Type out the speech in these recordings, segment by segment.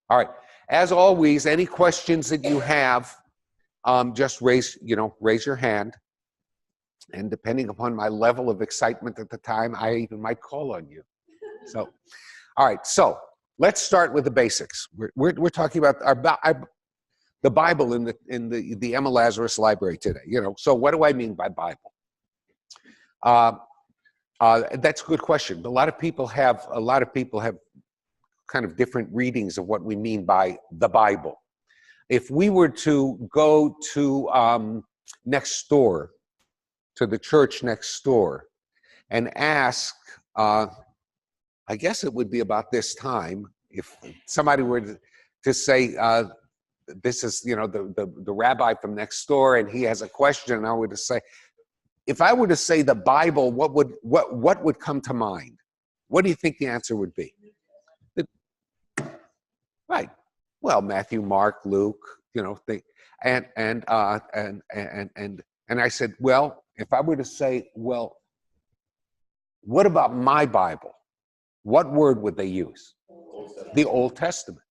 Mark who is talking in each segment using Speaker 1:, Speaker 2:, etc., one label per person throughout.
Speaker 1: All right. As always, any questions that you have, just raise your hand. And depending upon my level of excitement at the time, I even might call on you. So, all right. So let's start with the basics. We're talking about the Bible in the Emma Lazarus library today. So what do I mean by Bible? That's a good question. A lot of people have kind of different readings of what we mean by the Bible. If we were to go to next door, to the church next door, and ask, I guess it would be about this time, if somebody were to say, this is, the rabbi from next door, and he has a question, I would say, if I were to say the Bible, what would come to mind? What do you think the answer would be? Right. Well, Matthew, Mark, Luke, and I said, well, if I were to say, well, what about my Bible? What word would they use? The Old Testament.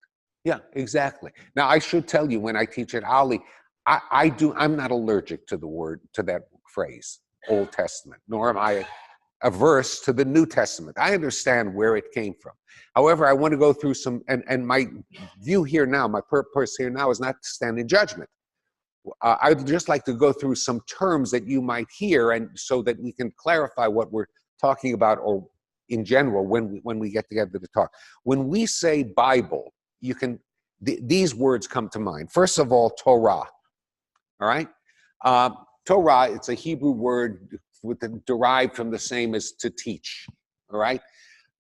Speaker 1: Yeah, exactly. Now, I should tell you, when I teach at Ali, I'm not allergic to that phrase, Old Testament, nor am I averse to the New Testament. I understand where it came from. However, I want to go through some, and my view here now, my purpose here now is not to stand in judgment. I'd just like to go through some terms that you might hear, and so that we can clarify what we're talking about, or in general, when we get together to talk. When we say Bible, these words come to mind. First of all, Torah. All right? Torah, it's a Hebrew word derived from the same as to teach. All right?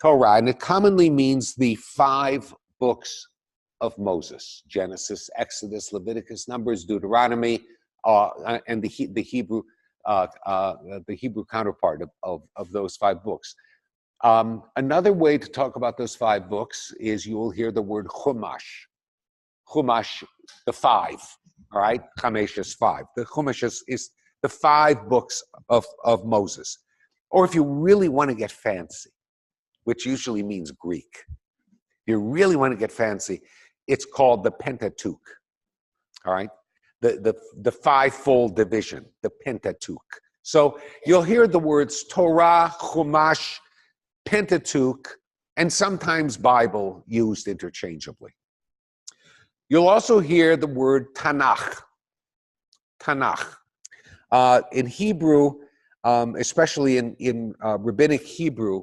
Speaker 1: Torah, and it commonly means the 5 books of Moses: Genesis, Exodus, Leviticus, Numbers, Deuteronomy, and the Hebrew counterpart of those 5 books. Another way to talk about those 5 books is you will hear the word Chumash. Chumash, the 5. All right, Chamesh is 5. The Chumash is the 5 books of Moses. Or if you really want to get fancy, which usually means Greek, you really want to get fancy, it's called the Pentateuch. All right, the 5-fold division, the Pentateuch. So you'll hear the words Torah, Chumash, Pentateuch, and sometimes Bible used interchangeably. You'll also hear the word Tanakh. Tanakh. In Hebrew, especially in rabbinic Hebrew,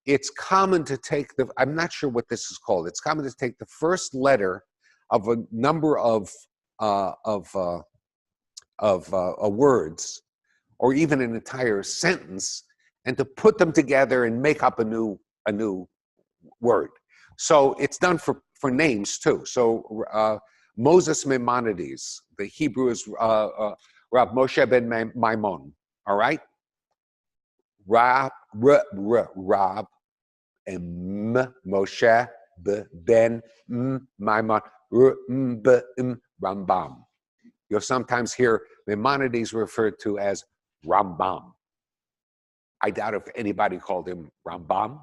Speaker 1: it's common to take I'm not sure what this is called. It's common to take the first letter of a number of words, or even an entire sentence, and to put them together and make up a new word. So it's done for names too. So Moses Maimonides, the Hebrew is Rab Moshe ben Maimon. All right, Rab and Moshe ben Maimon Rambam. You'll sometimes hear Maimonides referred to as Rambam. I doubt if anybody called him Rambam.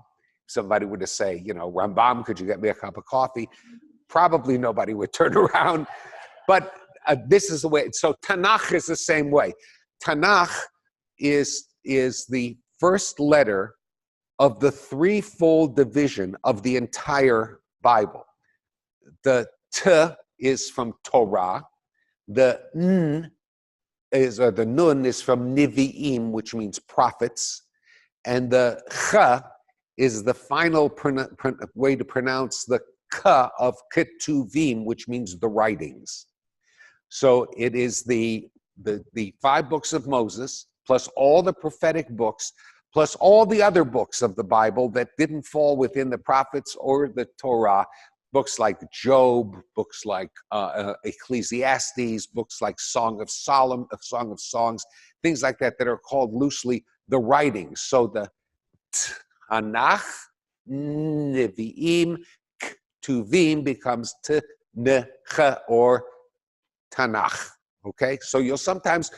Speaker 1: Somebody were to say, Rambam, could you get me a cup of coffee? Probably nobody would turn around. But this is the way. So Tanakh is the same way. Tanakh is the first letter of the 3-fold division of the entire Bible. The T is from Torah. The N is, or the Nun is from Nevi'im, which means prophets. And the Ch is the final way to pronounce the K of Ketuvim, which means the writings. So it is the 5 books of Moses, plus all the prophetic books, plus all the other books of the Bible that didn't fall within the prophets or the Torah, books like Job, books like Ecclesiastes, books like Song of Solomon, Song of Songs, things like that are called loosely the writings. So the Tanakh, Nevi'im, Ketuvim becomes Tanakh or Tanakh. Okay, so you'll sometimes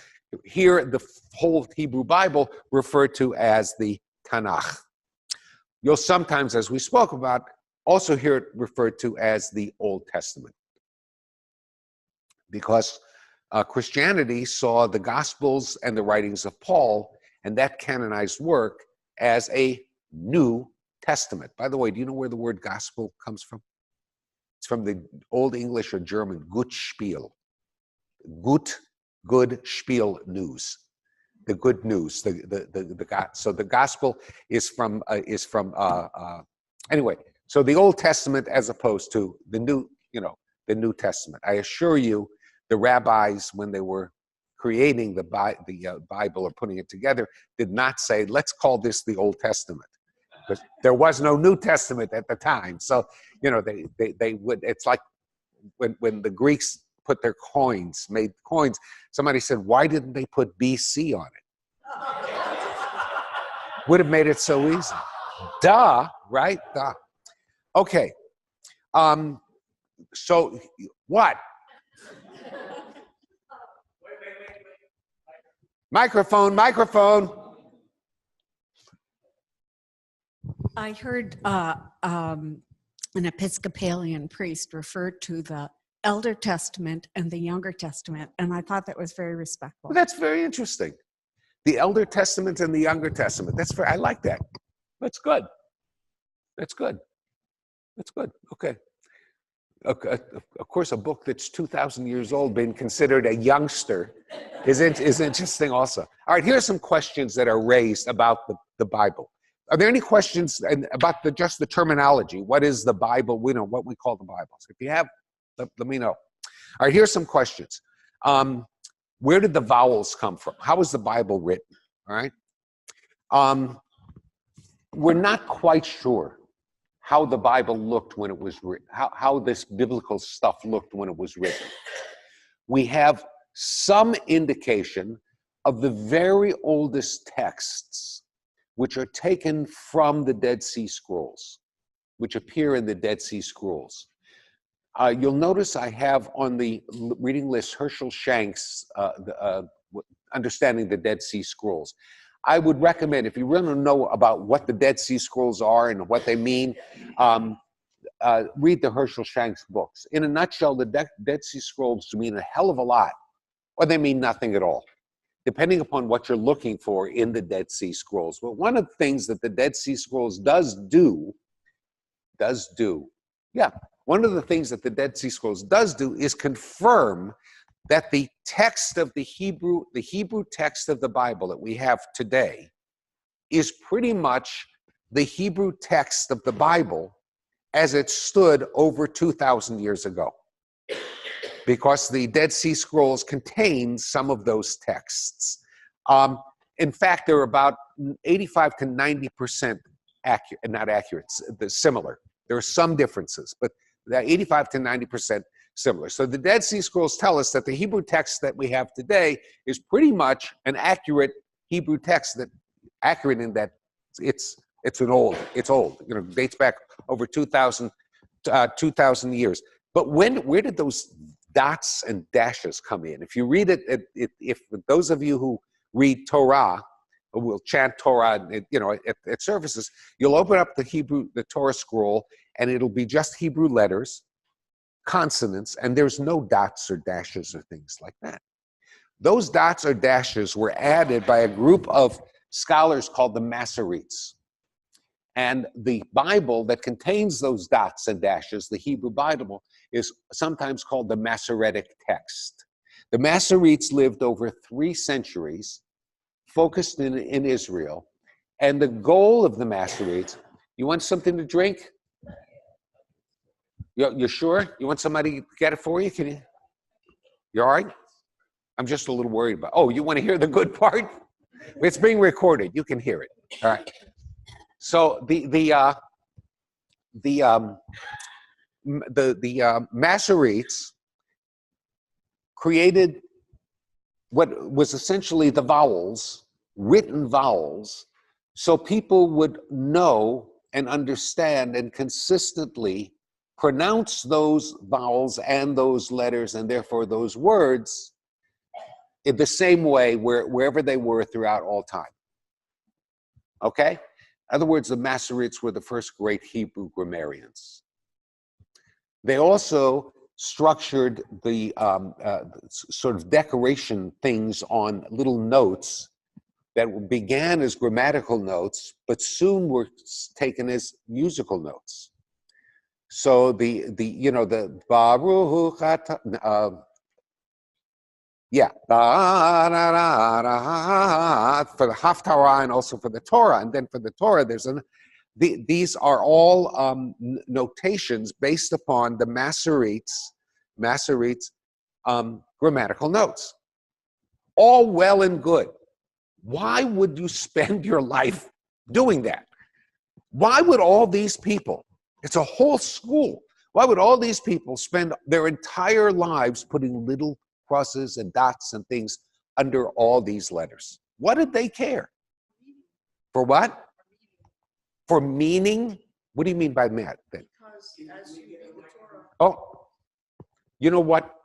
Speaker 1: hear the whole Hebrew Bible referred to as the Tanakh. You'll sometimes, as we spoke about, also hear it referred to as the Old Testament, because Christianity saw the Gospels and the writings of Paul and that canonized work as a New Testament. By the way, do you know where the word gospel comes from? It's from the Old English or German gut Spiel. Good Spiel news. The good news. So the gospel is from anyway. So the Old Testament as opposed to the New Testament. I assure you, the rabbis, when they were creating the Bible or putting it together, did not say, let's call this the Old Testament, because there was no New Testament at the time. So, they would, it's like when the Greeks put their made coins, somebody said, why didn't they put BC on it? Would have made it so easy. Duh, right? Duh. Okay. So what? Microphone.
Speaker 2: I heard an Episcopalian priest refer to the Elder Testament and the Younger Testament, and I thought that was very respectful.
Speaker 1: Well, that's very interesting. The Elder Testament and the Younger Testament. I like that. That's good. Okay. Of course, a book that's 2,000 years old being considered a youngster is interesting also. All right, here are some questions that are raised about the Bible. Are there any questions about just the terminology? What is the Bible? We know what we call the Bible. So if you have, let me know. All right, here's some questions. Where did the vowels come from? How was the Bible written? All right. We're not quite sure how the Bible looked when it was written, how this biblical stuff looked when it was written. We have some indication of the very oldest texts, which are taken from the Dead Sea Scrolls, which appear in the Dead Sea Scrolls. You'll notice I have on the reading list Herschel Shank's Understanding the Dead Sea Scrolls. I would recommend, if you really want to know about what the Dead Sea Scrolls are and what they mean, read the Herschel Shank's books. In a nutshell, the Dead Sea Scrolls mean a hell of a lot, or they mean nothing at all, depending upon what you're looking for in the Dead Sea Scrolls. But one of the things that the Dead Sea Scrolls one of the things that the Dead Sea Scrolls does do is confirm that the text of the Hebrew text of the Bible that we have today is pretty much the Hebrew text of the Bible as it stood over 2,000 years ago. Because the Dead Sea Scrolls contain some of those texts. In fact, they're about 85 to 90% accurate, not accurate, they're similar. There are some differences, but they're 85 to 90% similar. So the Dead Sea Scrolls tell us that the Hebrew text that we have today is pretty much an accurate Hebrew text, that accurate in that it's old, dates back over 2,000 years. But where did those dots and dashes come in? If you read it, if those of you who read Torah, or will chant Torah, at services, you'll open up the Torah scroll, and it'll be just Hebrew letters, consonants, and there's no dots or dashes or things like that. Those dots or dashes were added by a group of scholars called the Masoretes. And the Bible that contains those dots and dashes, the Hebrew Bible, is sometimes called the Masoretic text. The Masoretes lived over 3 centuries, focused in Israel, and the goal of the Masoretes, you want something to drink? You're sure? You want somebody to get it for you? You all right? I'm just a little worried about, you want to hear the good part? It's being recorded, you can hear it. All right. So the Masoretes created what was essentially the vowels, written vowels, so people would know and understand and consistently pronounce those vowels and those letters and therefore those words in the same way wherever they were throughout all time. Okay? other words, the Masoretes were the first great Hebrew grammarians. They also structured the sort of decoration things on little notes that began as grammatical notes, but soon were taken as musical notes. So the Baruch for the Haftarah and also for the Torah, and then for the Torah, these are all notations based upon the Masoretes grammatical notes. All well and good. Why would you spend your life doing that? Why would all these people, it's a whole school, why would all these people spend their entire lives putting little crosses and dots and things under all these letters? What did they care? For what? For meaning? What do you mean by that? Because as you read the Torah. Oh, you know what?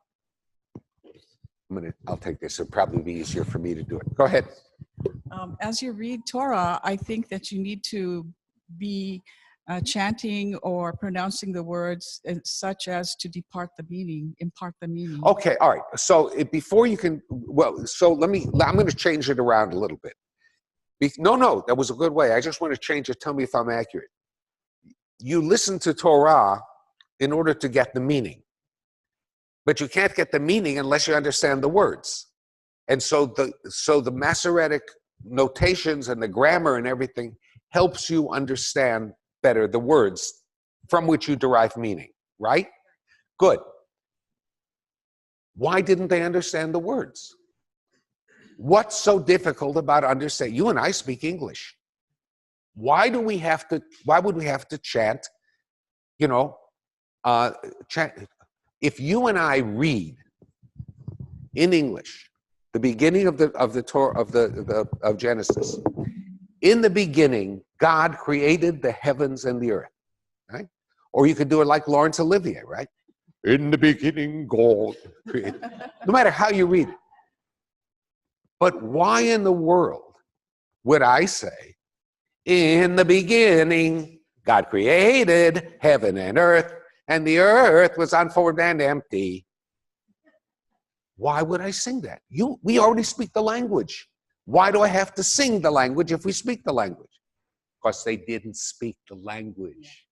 Speaker 1: I'll take this. It'll probably be easier for me to do it. Go ahead.
Speaker 3: As you read Torah, I think that you need to be chanting or pronouncing the words such as to impart the meaning.
Speaker 1: Okay, all right. So before you can, I'm going to change it around a little bit. No, that was a good way. I just want to change it. Tell me if I'm accurate. You listen to Torah in order to get the meaning. But you can't get the meaning unless you understand the words. And so the Masoretic notations and the grammar and everything helps you understand better the words from which you derive meaning, right? Good. Why didn't they understand the words? What's so difficult about understanding? You and I speak English. Why would we have to chant, chant? If you and I read in English the beginning of the Torah of Genesis, in the beginning God created the heavens and the earth, right? Or you could do it like Laurence Olivier, right? In the beginning God created. No matter how you read it. But why in the world would I say, in the beginning God created heaven and earth, and the earth was unformed and empty? Why would I sing that? We already speak the language. Why do I have to sing the language if we speak the language? Because they didn't speak the language.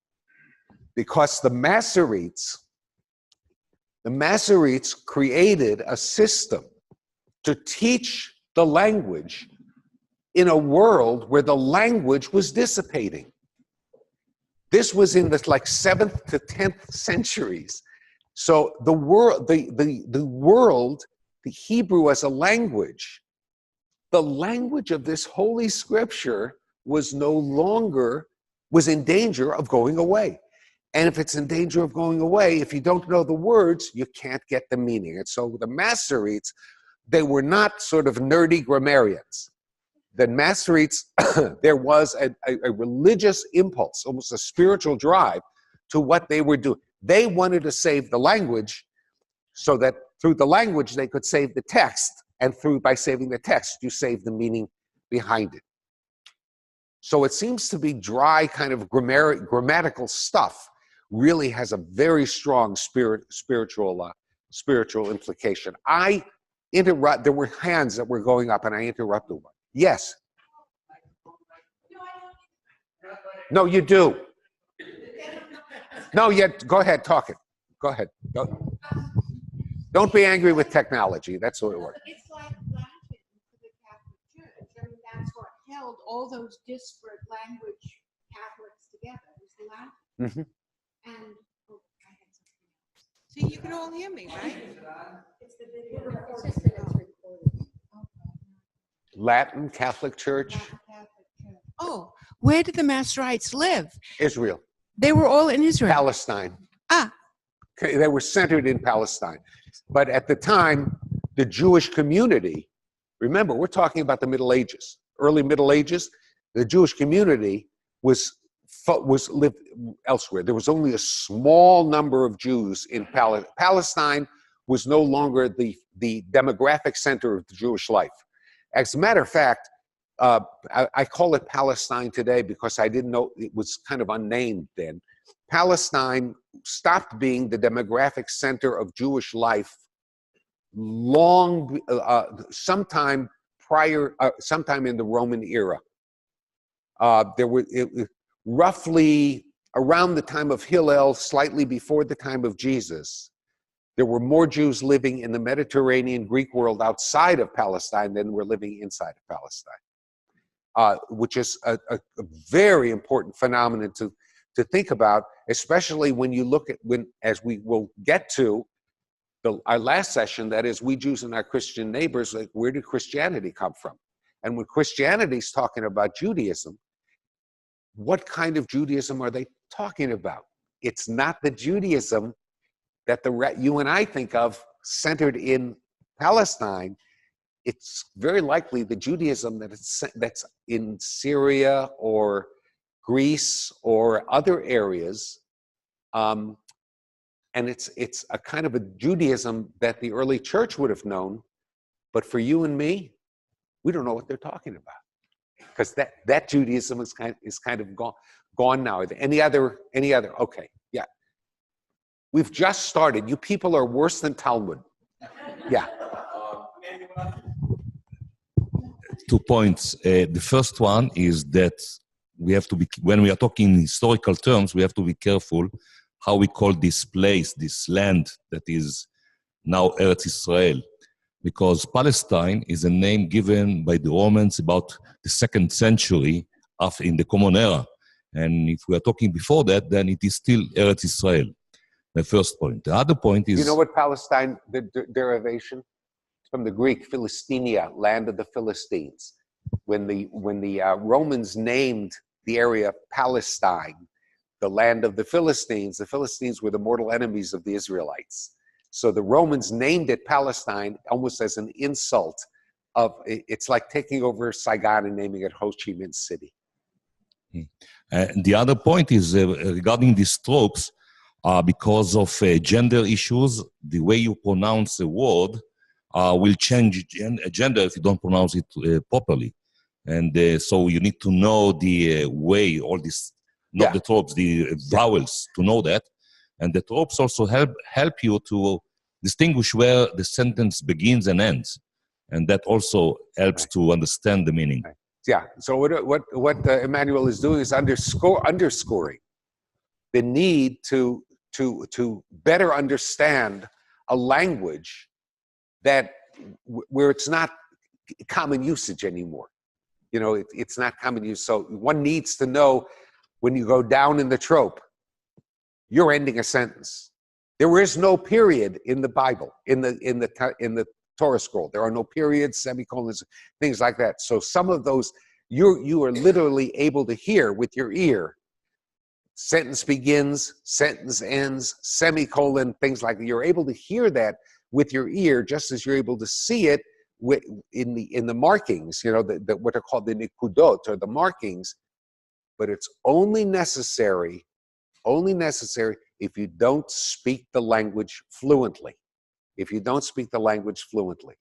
Speaker 1: Because the Masoretes created a system to teach the language in a world where the language was dissipating. This was in the 7th to 10th centuries. So the world, the Hebrew as a language, the language of this holy scripture was in danger of going away. And if it's in danger of going away, if you don't know the words, you can't get the meaning. And so the Masoretes, they were not sort of nerdy grammarians. The Masoretes, there was a religious impulse, almost a spiritual drive to what they were doing. They wanted to save the language so that through the language they could save the text, and by saving the text, you save the meaning behind it. So it seems to be dry kind of grammatical stuff really has a very strong spiritual implication. There were hands that were going up and I interrupted one. Yes. No, you do. No, go ahead, talk it. Go ahead. Don't be angry with technology. That's the way it works.
Speaker 4: It's like Latin for the Catholic Church. I mean, that's what held all those disparate language Catholics together, was Latin.
Speaker 1: Mm-hmm.
Speaker 4: And I had something else.
Speaker 5: See, you can all hear me, right?
Speaker 4: It's the video. It's just that it's recorded.
Speaker 1: Latin Catholic Church.
Speaker 4: Latin Catholic Church.
Speaker 5: Oh, where did the Masoretes live?
Speaker 1: Israel.
Speaker 5: They were all in Israel.
Speaker 1: Palestine.
Speaker 5: Ah.
Speaker 1: Okay, they were centered in Palestine. But at the time, the Jewish community, remember, we're talking about the Middle Ages, early Middle Ages, the Jewish community lived elsewhere. There was only a small number of Jews in Palestine. Palestine was no longer the demographic center of the Jewish life. As a matter of fact, I call it Palestine today because I didn't know it was kind of unnamed then. Palestine stopped being the demographic center of Jewish life sometime in the Roman era. There were roughly around the time of Hillel, slightly before the time of Jesus, there were more Jews living in the Mediterranean Greek world outside of Palestine than were living inside of Palestine, which is a very important phenomenon to think about, especially when you look at, as we will get to our last session, that is, we Jews and our Christian neighbors, like, where did Christianity come from? And when Christianity's talking about Judaism, what kind of Judaism are they talking about? It's not the Judaism that you and I think of centered in Palestine. It's very likely the Judaism that's in Syria or Greece or other areas, and it's a kind of a Judaism that the early church would have known, but for you and me, we don't know what they're talking about, because that Judaism is kind of gone now. Any other? Okay, yeah. We've just started. You people are worse than Talmud. Yeah.
Speaker 6: 2 points. The first one is that we have to be, when we are talking in historical terms, we have to be careful how we call this place, this land that is now Eretz Israel, because Palestine is a name given by the Romans about the 2nd century in the Common Era. And if we are talking before that, then it is still Eretz Israel. The first point. The other point is...
Speaker 1: You know what Palestine, the derivation? It's from the Greek, Philistinia, land of the Philistines. When the Romans named the area Palestine, the land of the Philistines were the mortal enemies of the Israelites. So the Romans named it Palestine almost as an insult it's like taking over Saigon and naming it Ho Chi Minh City.
Speaker 6: The other point is regarding these tropes, because of gender issues, the way you pronounce a word will change gender if you don't pronounce it properly. And so you need to know the way, all this, not the tropes, the vowels, to know that. And the tropes also help you to distinguish where the sentence begins and ends. And that also helps to understand the meaning.
Speaker 1: Right. Yeah, so what Emmanuel is doing is underscoring the need to better understand a language where it's not common usage anymore. You know, it's not common use. So one needs to know when you go down in the trope, you're ending a sentence. There is no period in the Bible, in the Torah scroll. There are no periods, semicolons, things like that. So some of those you are literally able to hear with your ear. Sentence begins, sentence ends, semicolon, things like that. You're able to hear that with your ear, just as you're able to see it in the markings. You know, what are called the nikudot, or the markings. But it's only necessary if you don't speak the language fluently. If you don't speak the language fluently.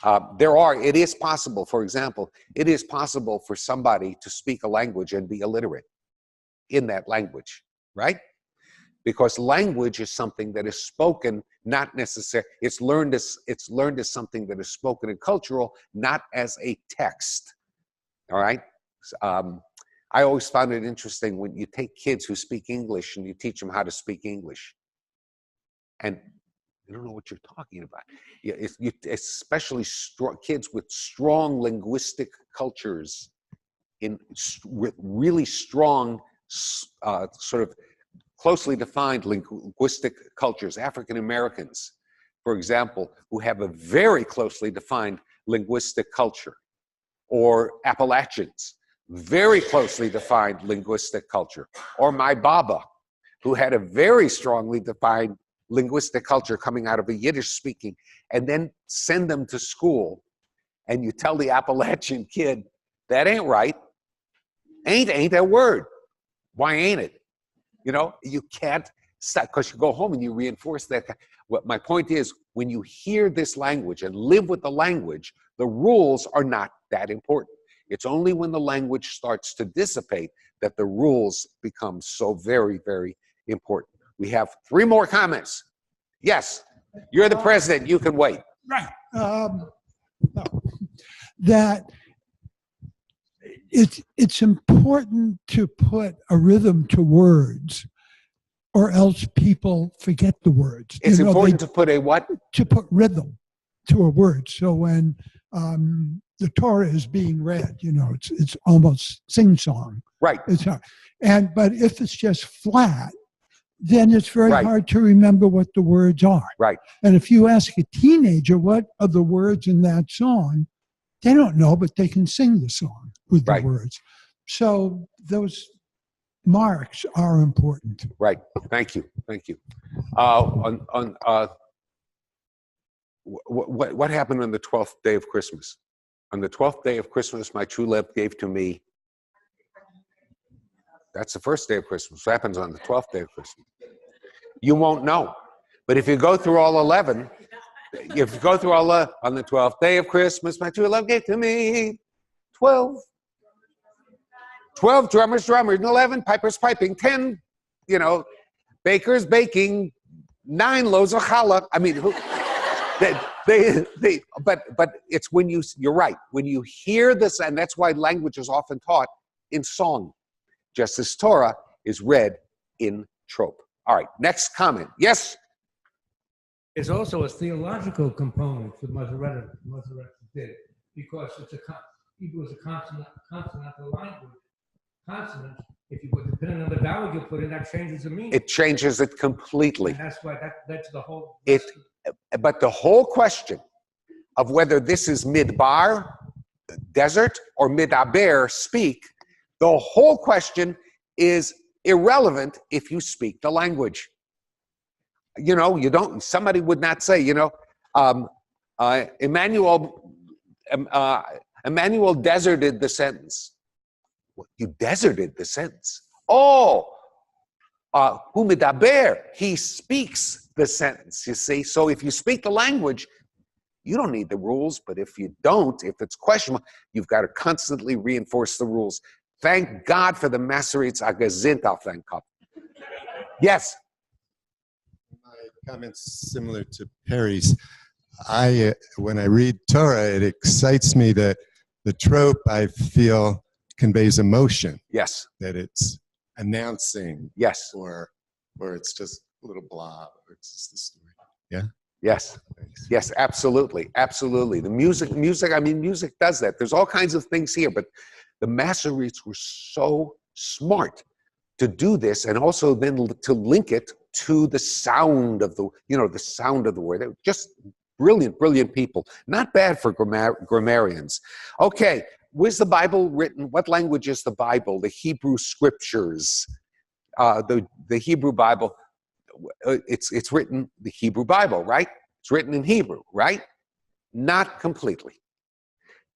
Speaker 1: It is possible, for example, it is possible for somebody to speak a language and be illiterate in that language, right? Because language is something that is spoken, not necessarily, it's learned as something that is spoken and cultural, not as a text, all right? I always found it interesting when you take kids who speak English and you teach them how to speak English. And you don't know what you're talking about. Especially kids with strong linguistic cultures, with really strong, sort of closely defined linguistic cultures. African Americans, for example, who have a very closely defined linguistic culture, or Appalachians, very closely defined linguistic culture, or my Baba, who had a very strongly defined linguistic culture coming out of a Yiddish speaking, and then send them to school, and you tell the Appalachian kid, that ain't right. Ain't a word. Why ain't it? You know, you can't stop, because you go home and you reinforce that. What my point is, when you hear this language and live with the language, the rules are not that important. It's only when the language starts to dissipate that the rules become so very, very important. We have 3 more comments. Yes, you're the president. You can wait.
Speaker 7: Right. That it's important to put a rhythm to words, or else people forget the words.
Speaker 1: It's important to put a what?
Speaker 7: To put rhythm to a word. So when the Torah is being read, it's almost sing-song.
Speaker 1: Right.
Speaker 7: It's hard. But if it's just flat, then it's very
Speaker 1: Right.
Speaker 7: hard to remember what the words are.
Speaker 1: Right.
Speaker 7: And if you ask a teenager what are the words in that song, they don't know, but they can sing the song with the
Speaker 1: Right.
Speaker 7: words. So those marks are important.
Speaker 1: Right. Thank you. Thank you. What happened on the 12th day of Christmas? On the 12th day of Christmas, my true love gave to me. That's the first day of Christmas. What happens on the 12th day of Christmas? You won't know. But if you go through all 11, if you go through all on the 12th day of Christmas, my true love gave to me 12. 12 drummers, 11 pipers piping, 10, bakers baking, 9 loaves of challah. I mean, but it's when you're right, when you hear this, and that's why language is often taught in song, just as Torah is read in trope. All right, next comment. Yes?
Speaker 8: It's also a theological component for Masoretic did, because Hebrew is a consonantal language. Consonant, if you put depending on the vowel you put in, that changes the meaning.
Speaker 1: It changes it completely.
Speaker 8: And that's why that's the whole.
Speaker 1: But the whole question of whether this is midbar, desert, or midaber, speak, the whole question is irrelevant if you speak the language. You don't, somebody would not say, Emmanuel deserted the sentence. You deserted the sentence. Hu midaber, he speaks the sentence, you see. So if you speak the language, you don't need the rules, but if you don't, if it's questionable, you've got to constantly reinforce the rules. Thank God for the Masoretes Agazinta, thank God. Yes?
Speaker 9: My comment's similar to Perry's. When I read Torah, it excites me that the trope, I feel, conveys emotion.
Speaker 1: Yes.
Speaker 9: That it's announcing.
Speaker 1: Yes.
Speaker 9: Or it's just a little blob, or it's just the story. Yeah?
Speaker 1: Yes.
Speaker 9: Thanks.
Speaker 1: Yes, absolutely. Absolutely. The music does that. There's all kinds of things here, but the Masoretes were so smart to do this, and also then to link it to the sound of the sound of the word. They were just brilliant people. Not bad for grammarians. Okay, where's the Bible written? What language is the Bible? The Hebrew Scriptures, the Hebrew Bible. It's written the Hebrew Bible, right? It's written in Hebrew, right? Not completely.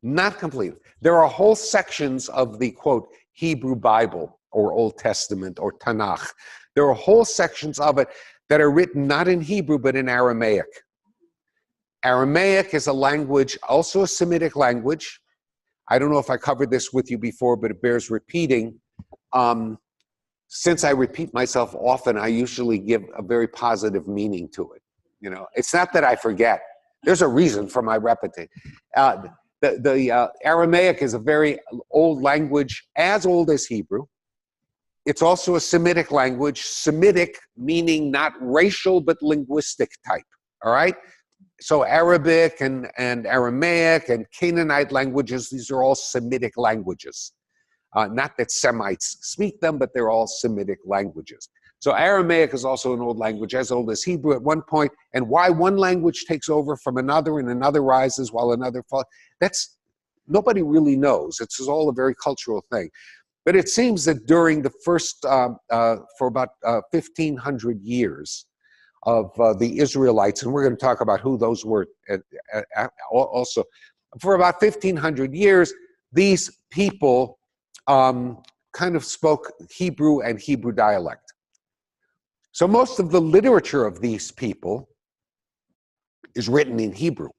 Speaker 1: Not completely. There are whole sections of the, quote, Hebrew Bible or Old Testament or Tanakh. There are whole sections of it that are written not in Hebrew but in Aramaic. Aramaic is a language, also a Semitic language. I don't know if I covered this with you before, but it bears repeating. Since I repeat myself often, I usually give a very positive meaning to it. It's not that I forget. There's a reason for my repetition. The Aramaic is a very old language, as old as Hebrew. It's also a Semitic language, Semitic meaning not racial but linguistic type, all right? So Arabic and Aramaic and Canaanite languages, these are all Semitic languages. Not that Semites speak them, but they're all Semitic languages. So Aramaic is also an old language, as old as Hebrew at one point, and why one language takes over from another and another rises while another falls, that's, nobody really knows. It's all a very cultural thing. But it seems that during the first, for about 1,500 years of the Israelites, and we're going to talk about who those were also, for about 1,500 years, these people kind of spoke Hebrew and Hebrew dialect. So most of the literature of these people is written in Hebrew.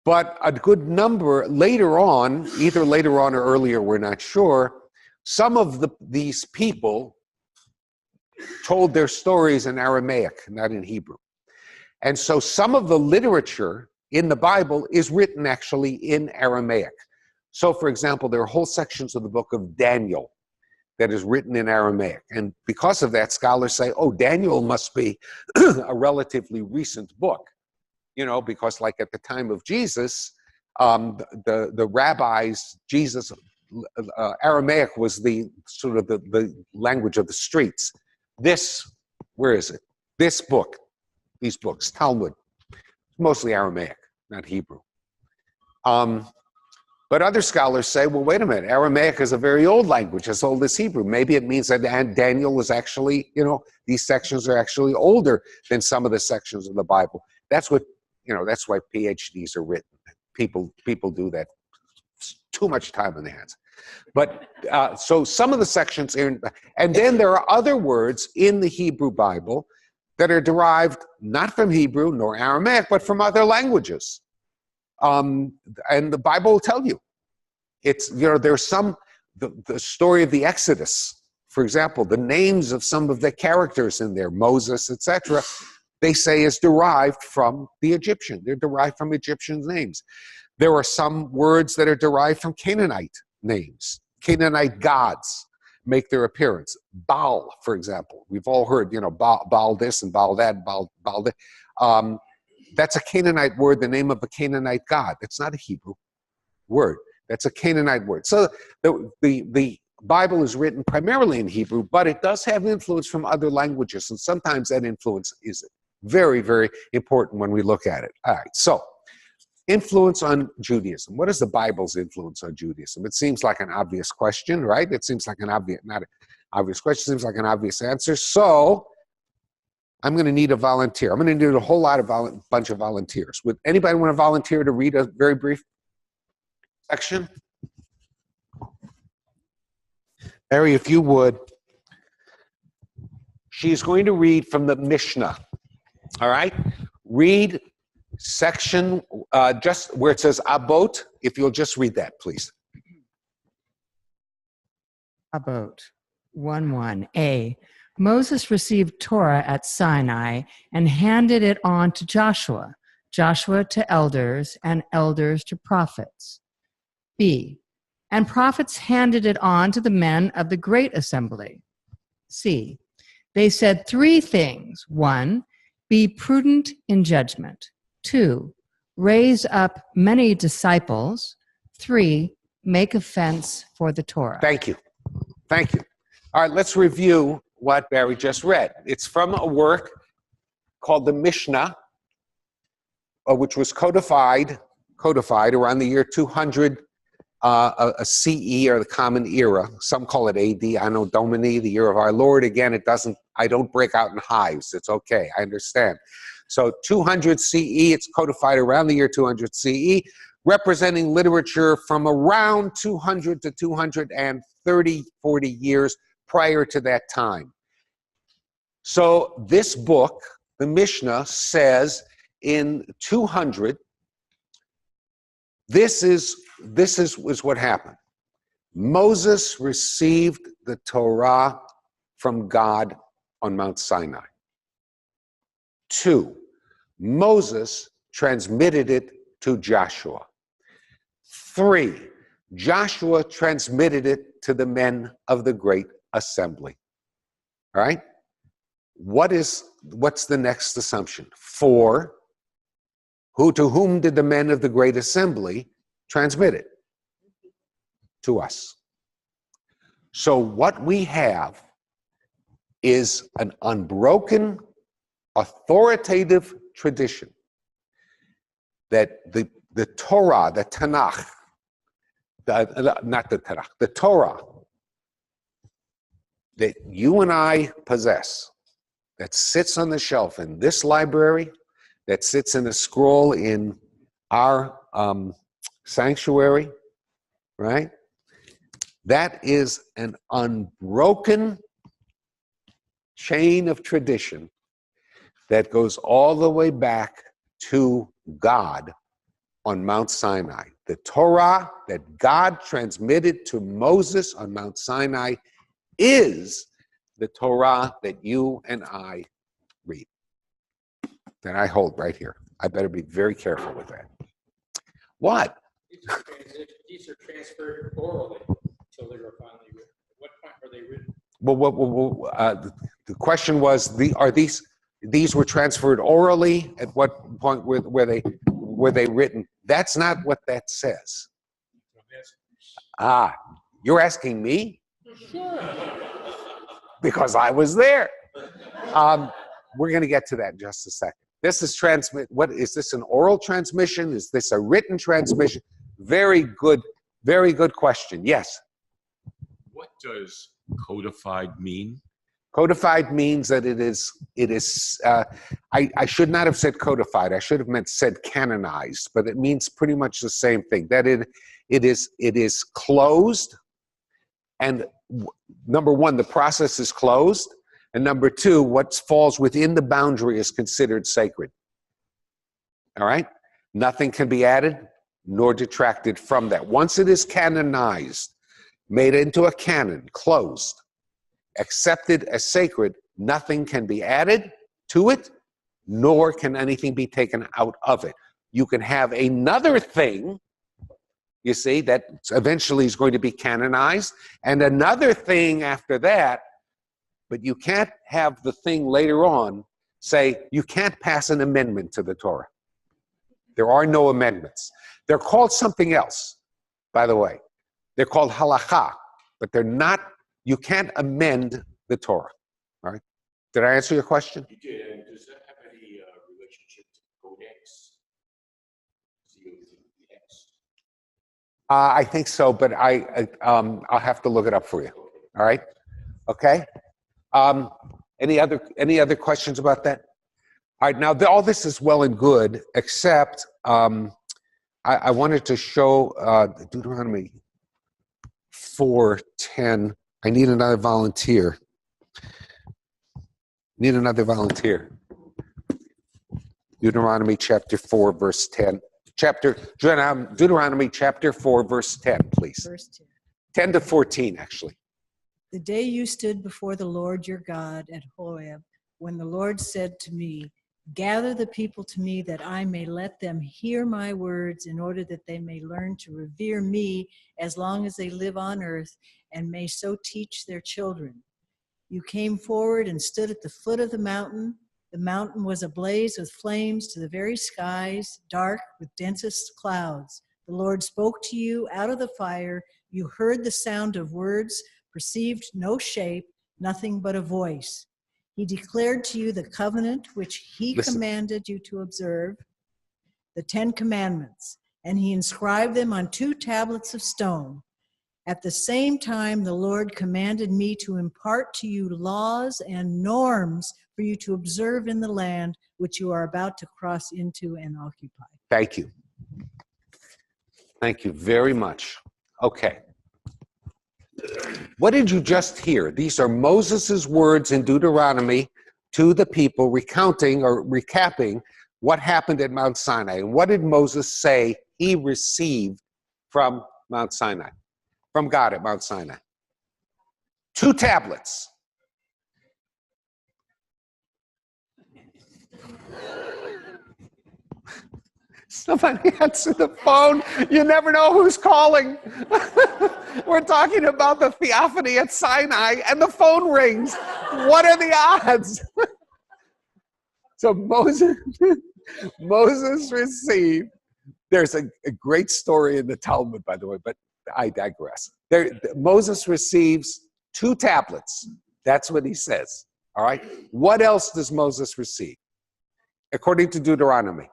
Speaker 1: But a good number later on, either later on or earlier, we're not sure, some of these people told their stories in Aramaic, not in Hebrew. And so some of the literature in the Bible is written actually in Aramaic. So, for example, there are whole sections of the book of Daniel that is written in Aramaic. And because of that, scholars say, oh, Daniel must be a relatively recent book. You know, because like at the time of Jesus, the rabbis, Aramaic was the sort of the language of the streets. This, where is it? This book, these books, Talmud, mostly Aramaic, not Hebrew. But other scholars say, well, wait a minute, Aramaic is a very old language, as old as Hebrew. Maybe it means that Daniel was actually, you know, these sections are actually older than some of the sections of the Bible. That's what, you know, that's why PhDs are written. People do that. It's too much time on their hands. But so some of the sections, and then there are other words in the Hebrew Bible that are derived not from Hebrew nor Aramaic, but from other languages. And the Bible will tell you. It's, you know, there's some, the story of the Exodus, for example, the names of some of the characters in there, Moses, etc., they say is derived from the Egyptian. They're derived from Egyptian names. There are some words that are derived from Canaanite names. Canaanite gods make their appearance. Baal, for example. We've all heard, you know, Baal this and Baal that, Baal that. That's a Canaanite word, the name of a Canaanite god. It's not a Hebrew word. That's a Canaanite word. So the Bible is written primarily in Hebrew, but it does have influence from other languages, and sometimes that influence is very, very important when we look at it. All right, so influence on Judaism. What is the Bible's influence on Judaism? It seems like an obvious question, right? It seems like an obvious, not an obvious question, seems like an obvious answer. So I'm going to need a volunteer. I'm going to need a whole lot of bunch of volunteers. Would anybody want to volunteer to read a very brief section? Mary, if you would. She's going to read from the Mishnah. All right? Read section just where it says Abot. If you'll just read that, please.
Speaker 5: Abot 1:1a. Moses received Torah at Sinai and handed it on to Joshua, Joshua to elders, and elders to prophets. B. And prophets handed it on to the men of the great assembly. C. They said three things. 1. Be prudent in judgment. 2. Raise up many disciples. 3. Make a fence for the Torah.
Speaker 1: Thank you. Thank you. All right, let's review what Barry just read. It's from a work called the Mishnah, which was codified around the year 200 a CE, or the Common Era. Some call it AD, Anno Domini, the year of our Lord. Again, I don't break out in hives. It's okay, I understand. So 200 CE, it's codified around the year 200 CE, representing literature from around 200 to 230, 40 years prior to that time. So this book, the Mishnah, says in 200, this is what happened. Moses received the Torah from God on Mount Sinai. 2, Moses transmitted it to Joshua. 3, Joshua transmitted it to the men of the great assembly. All right? What's the next assumption? 4, to whom did the men of the great assembly transmit it? To us. So what we have is an unbroken, authoritative tradition that the Torah, the Tanakh, the Torah that you and I possess, that sits on the shelf in this library, that sits in a scroll in our sanctuary, right? That is an unbroken chain of tradition that goes all the way back to God on Mount Sinai. The Torah that God transmitted to Moses on Mount Sinai is the Torah that you and I read, that I hold right here. I better be very careful with that. What?
Speaker 10: These are transferred orally until they were finally written. At what point were they written?
Speaker 1: Well, the question was: these were transferred orally? At what point were they written? That's not what that says. Ah, you're asking me?
Speaker 10: Sure.
Speaker 1: Because I was there. We're going to get to that in just a second. This is what is this, an oral transmission? Is this a written transmission? Very good question. Yes.
Speaker 11: What does codified mean?
Speaker 1: Codified means that it is. I should not have said codified. I should have said canonized, but it means pretty much the same thing. That it is closed, and number one, the process is closed, and number two, what falls within the boundary is considered sacred. All right? Nothing can be added nor detracted from that. Once it is canonized, made into a canon, closed, accepted as sacred, nothing can be added to it, nor can anything be taken out of it. You can have another thing, you see, that eventually is going to be canonized, and another thing after that, but you can't have the thing later on say, you can't pass an amendment to the Torah. There are no amendments. They're called something else, by the way. They're called halakha, but they're not, you can't amend the Torah. All right? Did I answer your question?
Speaker 11: You did. And does that have any relationship to codex?
Speaker 1: I think so, but I'll have to look it up for you. All right? Okay? Any other questions about that? All right, now all this is well and good, except I wanted to show Deuteronomy 4:10. I need another volunteer. Deuteronomy chapter 4, verse 10. Deuteronomy chapter 4, verse 10, please.
Speaker 12: Verse 10.
Speaker 1: 10 to 14, actually.
Speaker 12: The day you stood before the Lord your God at Horeb, when the Lord said to me, gather the people to me that I may let them hear my words in order that they may learn to revere me as long as they live on earth and may so teach their children. You came forward and stood at the foot of the mountain. The mountain was ablaze with flames to the very skies, dark with densest clouds. The Lord spoke to you out of the fire. You heard the sound of words, perceived no shape, nothing but a voice. He declared to you the covenant which he commanded you to observe, the 10 commandments, and he inscribed them on 2 tablets of stone. At the same time, the Lord commanded me to impart to you laws and norms for you to observe in the land which you are about to cross into and occupy.
Speaker 1: Thank you. Thank you very much. Okay. What did you just hear? These are Moses' words in Deuteronomy to the people, recounting or recapping what happened at Mount Sinai. And what did Moses say he received from Mount Sinai, from God at Mount Sinai? 2 tablets. Somebody answer the phone. You never know who's calling. We're talking about the theophany at Sinai, and the phone rings. What are the odds? So Moses received. There's a great story in the Talmud, by the way, but I digress. Moses receives 2 tablets. That's what he says. All right. What else does Moses receive? According to Deuteronomy.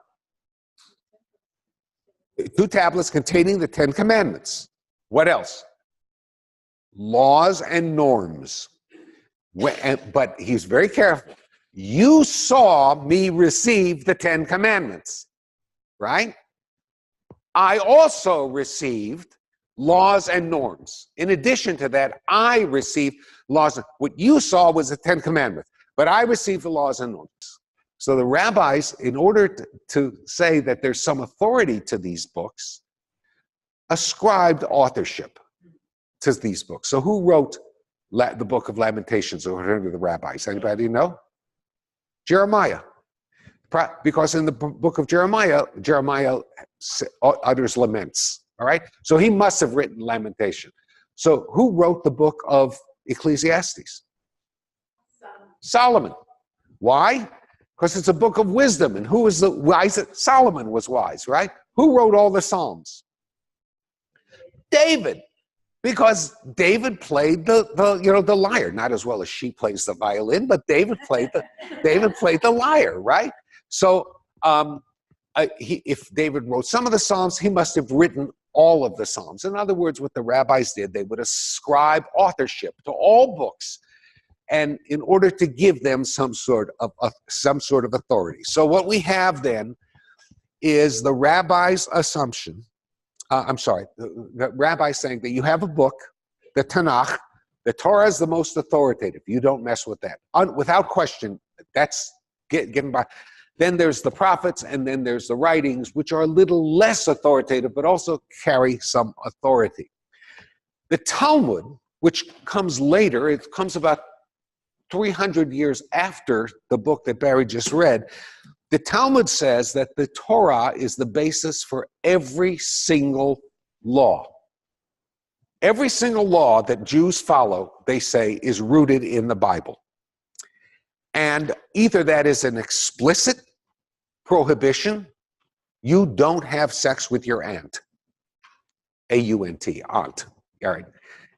Speaker 1: 2 tablets containing the 10 commandments. What else? Laws and norms. But he's very careful. You saw me receive the 10 commandments, right? I also received laws and norms. In addition to that, I received laws. What you saw was the 10 commandments, but I received the laws and norms. So the rabbis, in order to say that there's some authority to these books, ascribed authorship to these books. So who wrote the book of Lamentations according to the rabbis? Anybody know? Jeremiah. Because in the book of Jeremiah, Jeremiah utters laments. All right? So he must have written Lamentation. So who wrote the book of Ecclesiastes? Solomon. Why? Because it's a book of wisdom. And who was the wise? Solomon was wise, right? Who wrote all the Psalms? David. Because David played the lyre, not as well as she plays the violin, but David played the lyre, right? So if David wrote some of the Psalms, he must have written all of the Psalms. In other words, what the rabbis did, they would ascribe authorship to all books, and in order to give them some sort of authority. So what we have then is the rabbi's assumption. The rabbi saying that you have a book, the Tanakh, the Torah is the most authoritative. You don't mess with that. Without question, that's given by. Then there's the prophets, and then there's the writings, which are a little less authoritative, but also carry some authority. The Talmud, which comes later, it comes about 300 years after the book that Barry just read. The Talmud says that the Torah is the basis for every single law. Every single law that Jews follow, they say, is rooted in the Bible. And either that is an explicit prohibition, you don't have sex with your aunt, A-U-N-T, aunt. All right.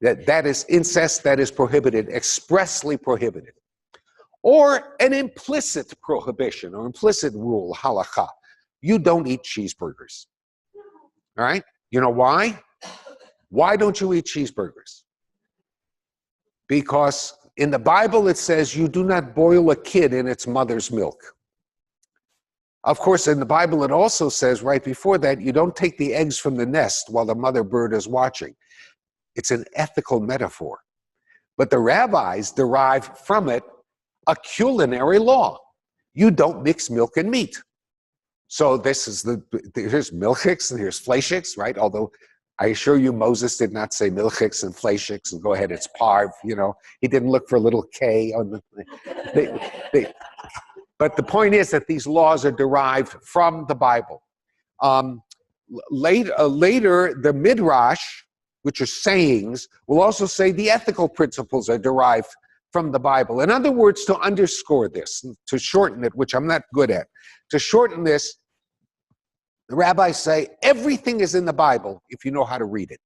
Speaker 1: That is incest, that is prohibited, expressly prohibited. Or an implicit prohibition or implicit rule, halakha. You don't eat cheeseburgers. All right? You know why? Why don't you eat cheeseburgers? Because in the Bible it says you do not boil a kid in its mother's milk. Of course, in the Bible it also says right before that you don't take the eggs from the nest while the mother bird is watching. It's an ethical metaphor. But the rabbis derive from it a culinary law. You don't mix milk and meat. So there's milchiks and here's fleischiks, right? Although I assure you Moses did not say milchiks and fleischiks and go ahead, it's parv, He didn't look for a little K on the... But the point is that these laws are derived from the Bible. Later, the Midrash, which are sayings, will also say the ethical principles are derived from the Bible. In other words, to underscore this, to shorten it, which I'm not good at, to shorten this, the rabbis say everything is in the Bible if you know how to read it.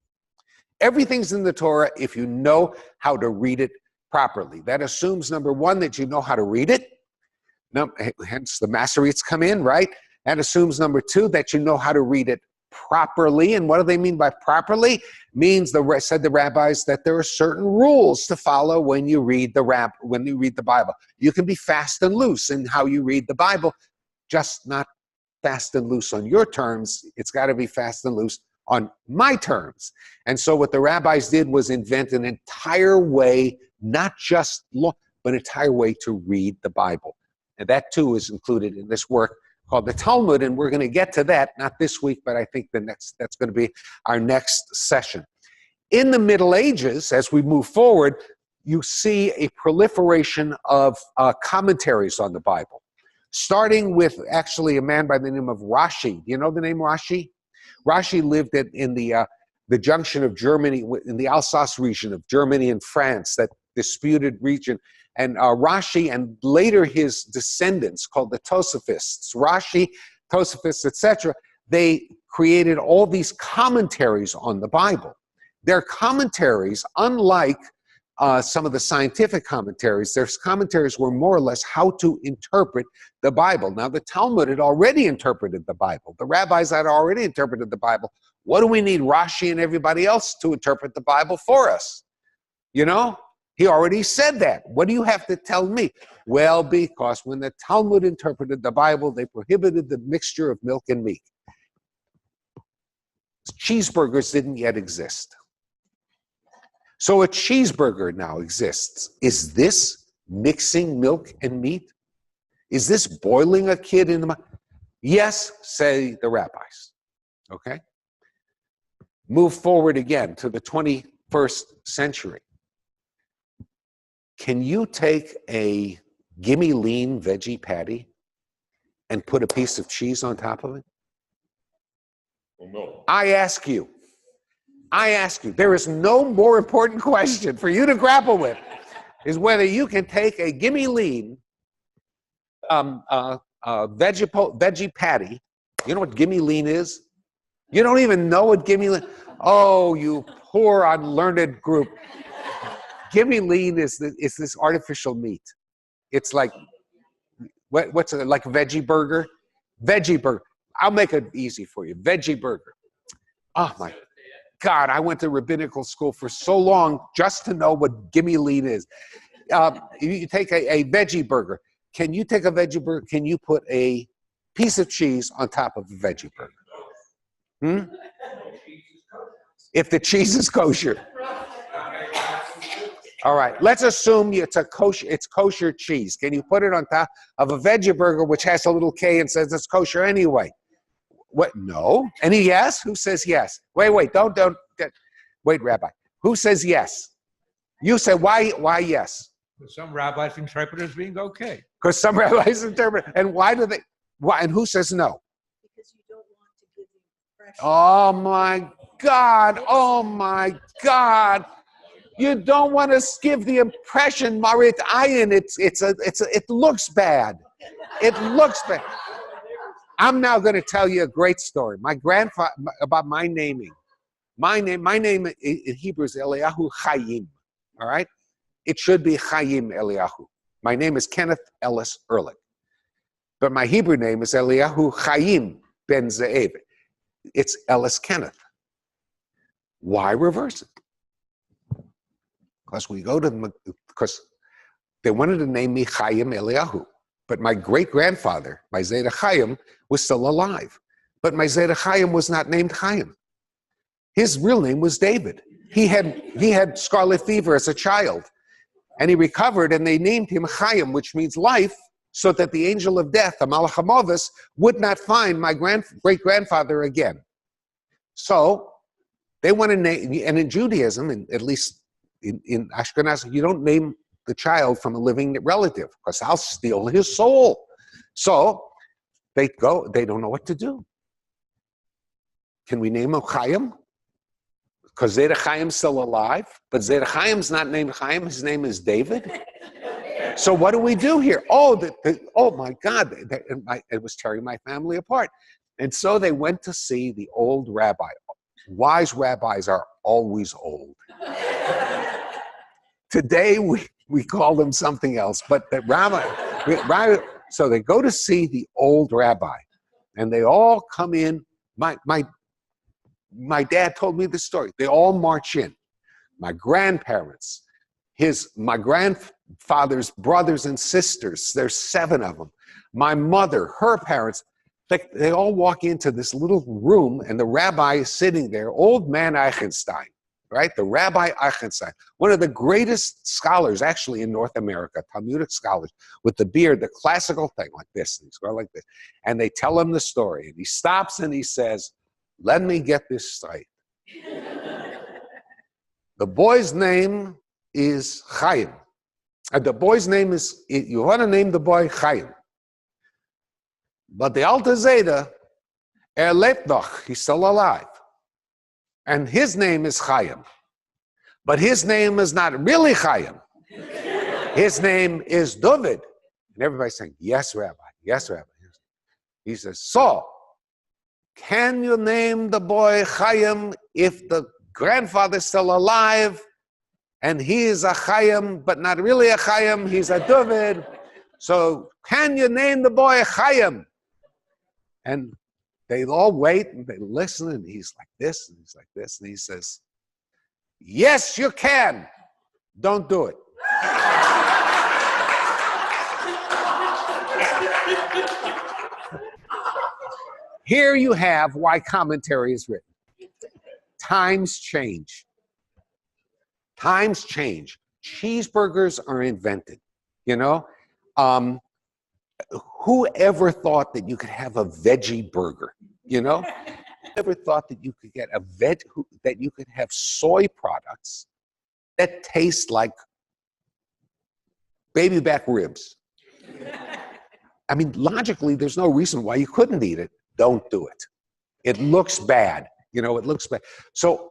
Speaker 1: Everything's in the Torah if you know how to read it properly. That assumes, number one, that you know how to read it. Hence the Masoretes come in, right? That assumes, number two, that you know how to read it properly. And what do they mean by properly? Means, said the rabbis, that there are certain rules to follow when you read the Bible. You can be fast and loose in how you read the Bible, just not fast and loose on your terms. It's got to be fast and loose on my terms. And so what the rabbis did was invent an entire way, not just law, but an entire way to read the Bible. And that too is included in this work called the Talmud, and we're going to get to that, not this week, but I think that's going to be our next session. In the Middle Ages, as we move forward, you see a proliferation of commentaries on the Bible, starting with actually a man by the name of Rashi. Do you know the name Rashi? Rashi lived in the junction of Germany, in the Alsace region of Germany and France, that disputed region. And Rashi and later his descendants, called the Tosafists, Rashi, Tosafists, etc., they created all these commentaries on the Bible. Their commentaries, unlike some of the scientific commentaries, their commentaries were more or less how to interpret the Bible. Now, the Talmud had already interpreted the Bible. The rabbis had already interpreted the Bible. What do we need Rashi and everybody else to interpret the Bible for us? He already said that. What do you have to tell me? Well, because when the Talmud interpreted the Bible, they prohibited the mixture of milk and meat. Cheeseburgers didn't yet exist. So a cheeseburger now exists. Is this mixing milk and meat? Is this boiling a kid in the mind? Yes, say the rabbis. Okay? Move forward again to the 21st century. Can you take a gimme lean veggie patty and put a piece of cheese on top of it?
Speaker 6: Oh, no.
Speaker 1: I ask you, there is no more important question for you to grapple with, is whether you can take a gimme lean veggie patty. You know what gimme lean is? You don't even know what gimme lean. Oh, you poor unlearned group. Gimme lean is this artificial meat. It's like what's it like? Veggie burger. Veggie burger. I'll make it easy for you. Veggie burger. Oh my God! I went to rabbinical school for so long just to know what gimme lean is. You take a veggie burger. Can you take a veggie burger? Can you put a piece of cheese on top of a veggie burger? If the cheese is kosher. All right, let's assume it's kosher cheese. Can you put it on top of a veggie burger which has a little K and says it's kosher anyway? What? No. Any yes? Who says yes? Wait, don't. Wait, Rabbi. Who says yes? You say why yes?
Speaker 13: Some rabbis interpret it as being okay.
Speaker 1: Because some rabbis interpret, and why do they? Why? And who says no?
Speaker 12: Because you don't want to give the impression.
Speaker 1: Oh my God! Oh my God! You don't want to give the impression, Marit Ayin. It looks bad. It looks bad. I'm now going to tell you a great story. My grandfather about my naming. My name in Hebrew is Eliyahu Chaim. All right. It should be Chaim Eliyahu. My name is Kenneth Ellis Ehrlich. But my Hebrew name is Eliyahu Chaim Ben Ze'ev. It's Ellis Kenneth. Why reverse it? Because because they wanted to name me Chaim Eliyahu. But my great-grandfather, my Zeta Chaim, was still alive. But my Zeta Chaim was not named Chaim. His real name was David. He had scarlet fever as a child. And he recovered, and they named him Chaim, which means life, so that the angel of death, the Malach HaMovis, would not find my great-grandfather again. So they want to name, and in Judaism, and at least in Ashkenaz, you don't name the child from a living relative, because I'll steal his soul. So they don't know what to do. Can we name him Chaim? Because Zeta Chaim's still alive, but Zeta Chaim's not named Chaim, his name is David. So what do we do here? Oh my God, it was tearing my family apart. And so they went to see the old rabbi. Wise rabbis are always old. Today we call them something else, but the rabbi, so they go to see the old rabbi, and they all come in. My dad told me the story. They all march in. My grandparents, my grandfather's brothers and sisters, there's 7 of them. My mother, her parents, they all walk into this little room, and the rabbi is sitting there, old man Eichenstein, right? The Rabbi Eichenstein, one of the greatest scholars actually in North America, Talmudic scholars, with the beard, the classical thing like this, and he's going like this. And they tell him the story, and he stops and he says, let me get this straight. The boy's name is Chaim. The boy's name is, you want to name the boy Chaim. But the Alter Zeta, lebt noch, he's still alive. And his name is Chaim. But his name is not really Chaim. His name is David. And everybody's saying, yes, Rabbi, yes, Rabbi. He says, so, can you name the boy Chaim if the grandfather's still alive and he is a Chaim, but not really a Chaim, he's a David. So can you name the boy Chaim? And they all wait and they listen, and he's like this, and he's like this, and he says, yes, you can. Don't do it. Here you have why commentary is written. Times change. Times change. Cheeseburgers are invented, you know. Whoever thought that you could have a veggie burger, you know? Ever thought that you could get that you could have soy products that taste like baby back ribs? I mean, logically, there's no reason why you couldn't eat it. Don't do it. It looks bad. You know, it looks bad. So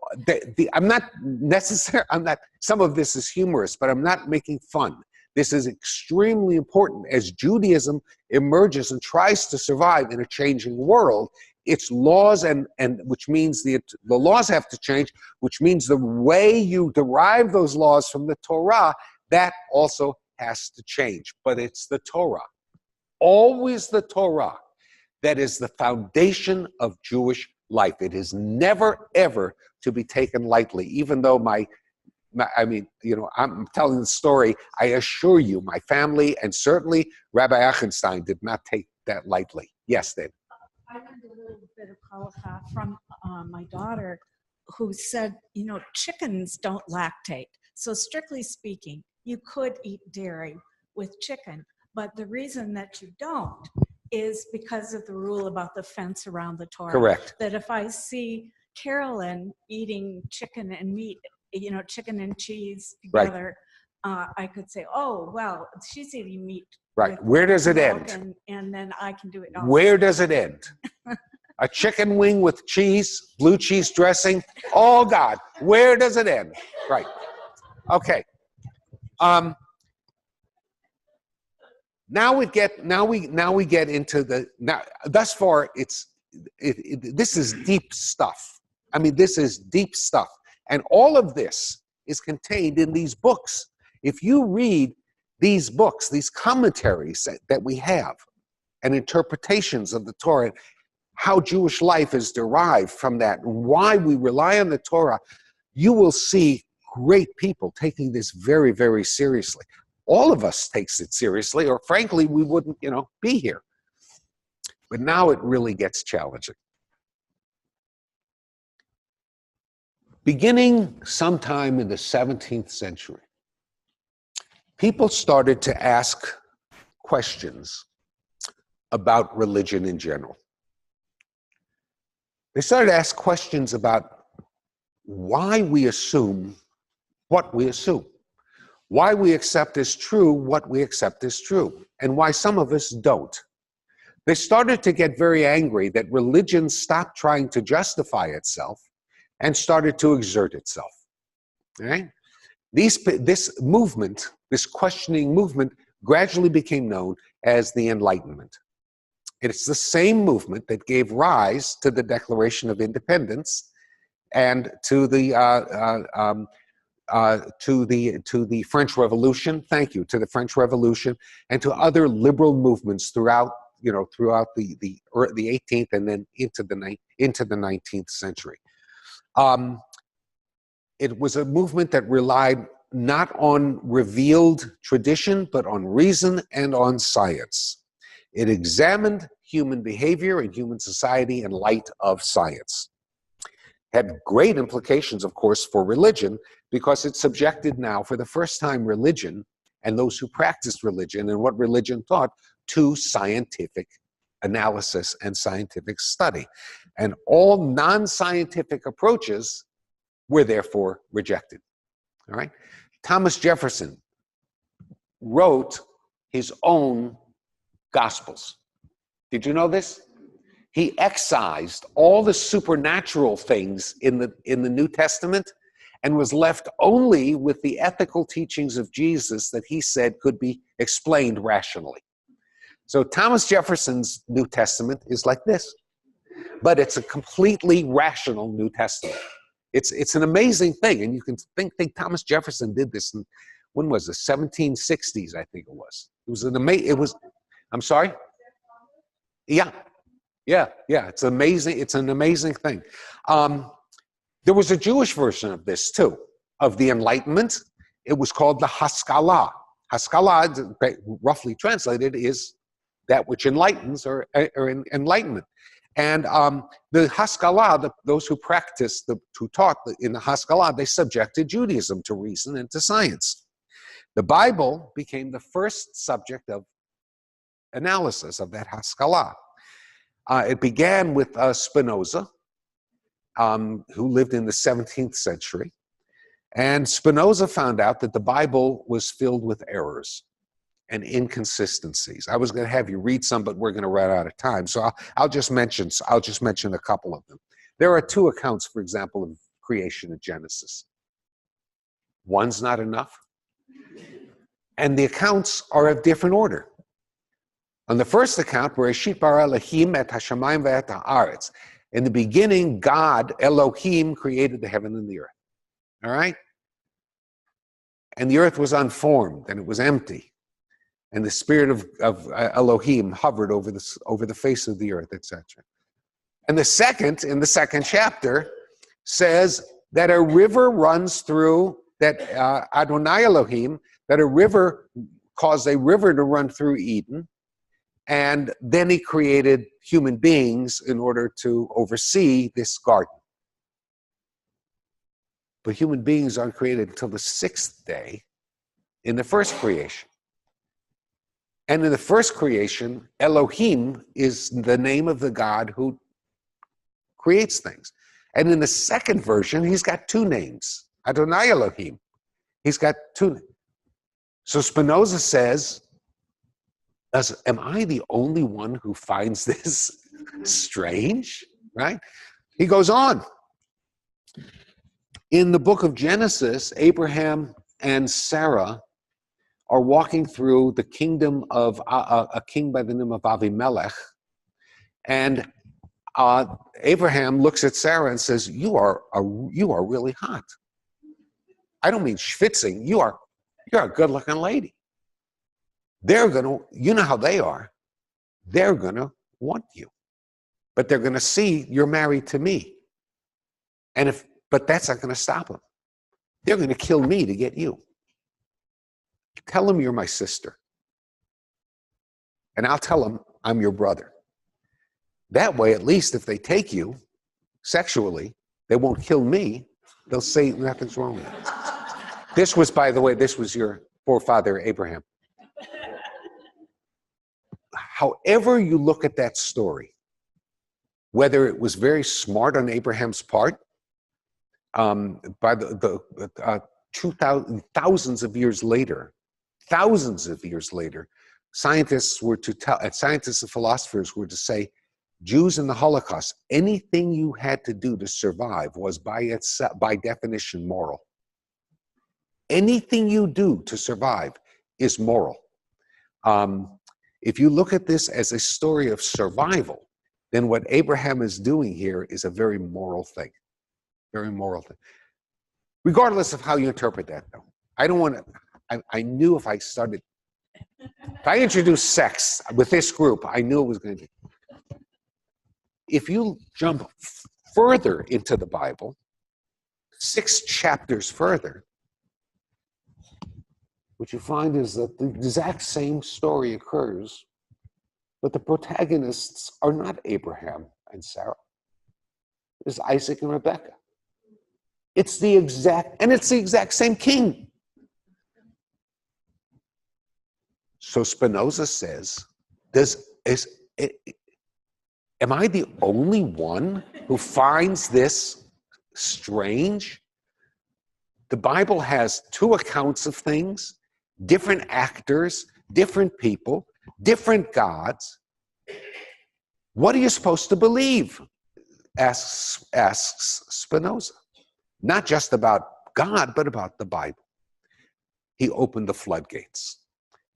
Speaker 1: I'm not necessarily, some of this is humorous, but I'm not making fun. This is extremely important as Judaism emerges and tries to survive in a changing world. Its laws and which means the laws have to change, which means the way you derive those laws from the Torah, that also has to change. But it's the Torah, always the Torah, that is the foundation of Jewish life. It is never, ever to be taken lightly, even though I mean, you know, I'm telling the story. I assure you, my family and certainly Rabbi Achenstein did not take that lightly. Yes, Dave.
Speaker 2: I learned a little bit of halacha from my daughter, who said, you know, chickens don't lactate. So strictly speaking, you could eat dairy with chicken, but the reason that you don't is because of the rule about the fence around the Torah.
Speaker 1: Correct.
Speaker 2: That if I see Carolyn eating chicken and meat, you know, chicken and cheese together, right, I could say, oh, well, she's eating meat.
Speaker 1: Right. Where does it end?
Speaker 2: And then I can do it also.
Speaker 1: Where does it end? A chicken wing with cheese, blue cheese dressing. Oh God, where does it end? Right. Okay. Now we get into thus far this is deep stuff. I mean, this is deep stuff. And all of this is contained in these books. If you read these books, these commentaries that we have, and interpretations of the Torah, how Jewish life is derived from that, and why we rely on the Torah, you will see great people taking this very, very seriously. All of us takes it seriously, or frankly, we wouldn't, you know, be here. But now it really gets challenging. Beginning sometime in the 17th century, people started to ask questions about religion in general. They started to ask questions about why we assume what we assume, why we accept as true what we accept as true, and why some of us don't. They started to get very angry that religion stopped trying to justify itself and started to exert itself. Okay? This movement, this questioning movement, gradually became known as the Enlightenment. It's the same movement that gave rise to the Declaration of Independence and to the French Revolution. Thank you, to the French Revolution and to other liberal movements throughout the 18th and then into the 19th century. It was a movement that relied not on revealed tradition, but on reason and on science. It examined human behavior and human society in light of science. Had great implications, of course, for religion, because it subjected now, for the first time, religion and those who practiced religion and what religion taught to scientific analysis and scientific study. And all non-scientific approaches were therefore rejected. All right? Thomas Jefferson wrote his own Gospels. Did you know this? He excised all the supernatural things in the New Testament and was left only with the ethical teachings of Jesus that he said could be explained rationally. So Thomas Jefferson's New Testament is like this, but it's a completely rational New Testament. It's an amazing thing, and you can think Thomas Jefferson did this in, when was it? 1760s, I think it was. It was an amazing. It was. I'm sorry. Yeah. It's amazing. It's an amazing thing. There was a Jewish version of this too, of the Enlightenment. It was called the Haskalah. Haskalah, roughly translated, is that which enlightens or enlightenment. And the Haskalah, those who practiced, who taught in the Haskalah, they subjected Judaism to reason and to science. The Bible became the first subject of analysis, of that Haskalah. It began with Spinoza, who lived in the 17th century. And Spinoza found out that the Bible was filled with errors and inconsistencies. I was going to have you read some, but we're going to run out of time. So I'll just mention a couple of them. There are two accounts, for example, of creation in Genesis. One's not enough. And the accounts are of different order. On the first account, Bereshit bara Elohim et hashamayim ve'et haaretz. In the beginning, God, Elohim, created the heaven and the earth. All right? And the earth was unformed, and it was empty. And the spirit of Elohim hovered over the face of the earth, etc. And the second, in the second chapter, says that a river runs through, that Adonai Elohim, that a river caused a river to run through Eden, and then he created human beings in order to oversee this garden. But human beings aren't created until the sixth day in the first creation. And in the first creation, Elohim is the name of the God who creates things. And in the second version, he's got two names, Adonai Elohim. He's got two names. So Spinoza says, am I the only one who finds this strange? Right? He goes on. In the book of Genesis, Abraham and Sarah are walking through the kingdom of a king by the name of Avimelech. And Abraham looks at Sarah and says, you are really hot. I don't mean schwitzing. You're a good-looking lady. They're going to, you know how they are. They're going to want you. But they're going to see you're married to me. But that's not going to stop them. They're going to kill me to get you. Tell them you're my sister. And I'll tell them I'm your brother. That way, at least if they take you sexually, they won't kill me. They'll say nothing's wrong with it. This was, by the way, this was your forefather Abraham. However you look at that story, whether it was very smart on Abraham's part, by thousands of years later, scientists and philosophers were to say, Jews in the Holocaust, anything you had to do to survive was by definition moral. Anything you do to survive is moral. If you look at this as a story of survival, then what Abraham is doing here is a very moral thing. Very moral thing. Regardless of how you interpret that, though. I don't want to, I knew if I introduced sex with this group, I knew it was going to be. If you jump further into the Bible, 6 chapters further, what you find is that the exact same story occurs, but the protagonists are not Abraham and Sarah. It's Isaac and Rebekah. It's the exact same king. So Spinoza says, am I the only one who finds this strange? The Bible has 2 accounts of things, different actors, different people, different gods. What are you supposed to believe? Asks Spinoza. Not just about God, but about the Bible. He opened the floodgates.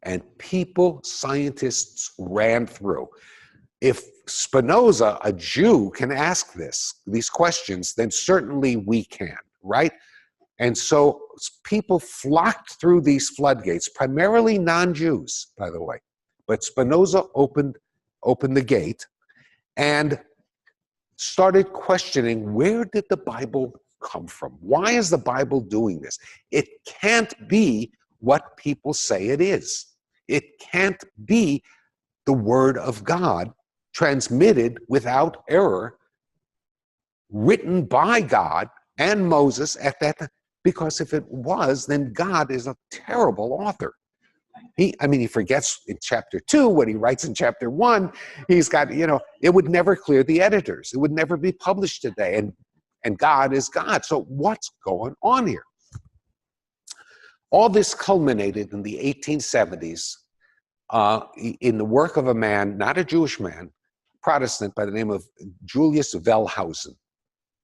Speaker 1: And people, scientists ran through. If Spinoza, a Jew, can ask these questions, then certainly we can, right? And so people flocked through these floodgates, primarily non-Jews, by the way. But Spinoza opened the gate and started questioning, where did the Bible come from? Why is the Bible doing this? It can't be what people say it is. It can't be the Word of God transmitted without error, written by God and Moses at that time. Because if it was, then God is a terrible author. He forgets in chapter 2 what he writes in chapter 1. He's got, it would never clear the editors. It would never be published today. And God is God. So what's going on here? All this culminated in the 1870s in the work of a man, not a Jewish man, Protestant, by the name of Julius Wellhausen.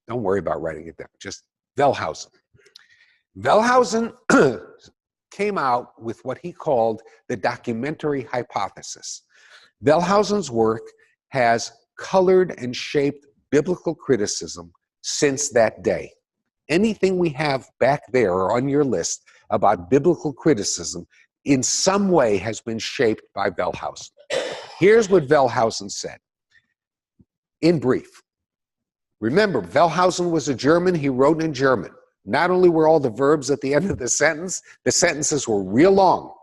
Speaker 1: Don't worry about writing it down, just Wellhausen. Wellhausen came out with what he called the documentary hypothesis. Wellhausen's work has colored and shaped biblical criticism since that day. Anything we have back there or on your list about biblical criticism in some way has been shaped by Wellhausen. Here's what Wellhausen said, in brief. Remember, Wellhausen was a German. He wrote in German. Not only were all the verbs at the end of the sentences were real long.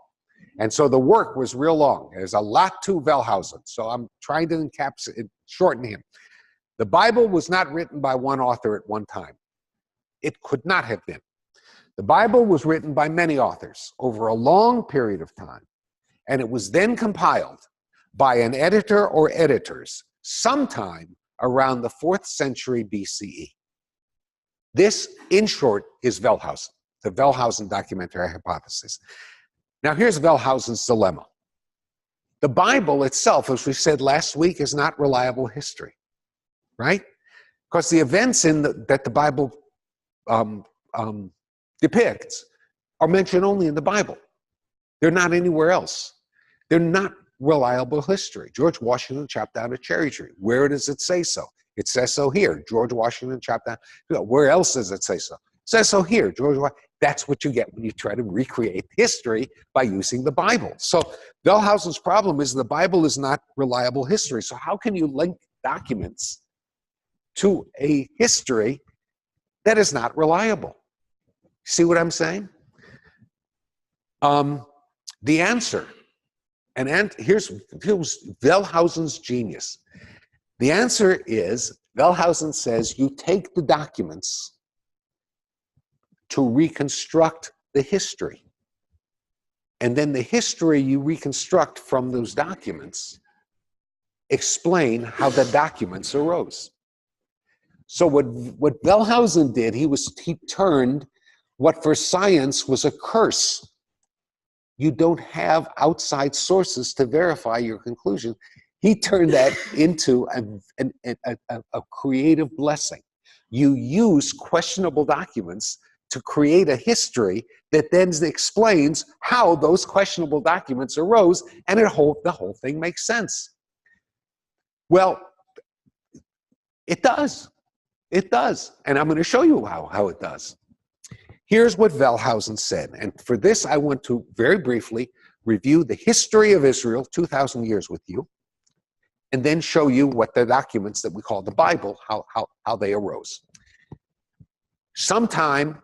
Speaker 1: And so the work was real long. There's a lot to Wellhausen. So I'm trying to shorten him. The Bible was not written by one author at one time. It could not have been. The Bible was written by many authors over a long period of time. And it was then compiled by an editor or editors sometime around the 4th century BCE. This, in short, is Wellhausen, the Wellhausen documentary hypothesis. Now, here's Wellhausen's dilemma. The Bible itself, as we said last week, is not reliable history, right? Because the events that the Bible depicts are mentioned only in the Bible. They're not anywhere else. They're not reliable history. George Washington chopped down a cherry tree. Where does it say so? It says so here. George Washington chopped down. Where else does it say so? It says so here. That's what you get when you try to recreate history by using the Bible. So Wellhausen's problem is the Bible is not reliable history. So how can you link documents to a history that is not reliable? See what I'm saying? The answer, and here's Wellhausen's genius. The answer is, Wellhausen says, you take the documents to reconstruct the history. And then the history you reconstruct from those documents explain how the documents arose. So what Wellhausen did, he turned what for science was a curse. You don't have outside sources to verify your conclusion. He turned that into a creative blessing. You use questionable documents to create a history that then explains how those questionable documents arose, and the whole thing makes sense. Well, it does. It does. And I'm going to show you how it does. Here's what Wellhausen said. And for this, I want to very briefly review the history of Israel, 2,000 years with you, and then show you what the documents that we call the Bible, how they arose. Sometime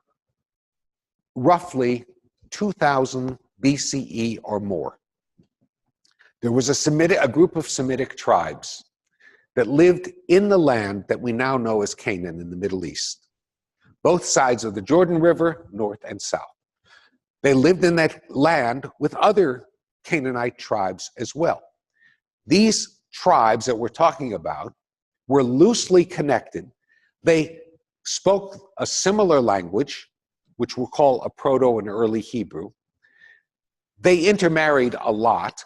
Speaker 1: roughly 2000 BCE or more, there was a group of Semitic tribes that lived in the land that we now know as Canaan in the Middle East, both sides of the Jordan River, north and south. They lived in that land with other Canaanite tribes as well. These tribes that we're talking about were loosely connected. They spoke a similar language, which we'll call a Proto and Early Hebrew. They intermarried a lot,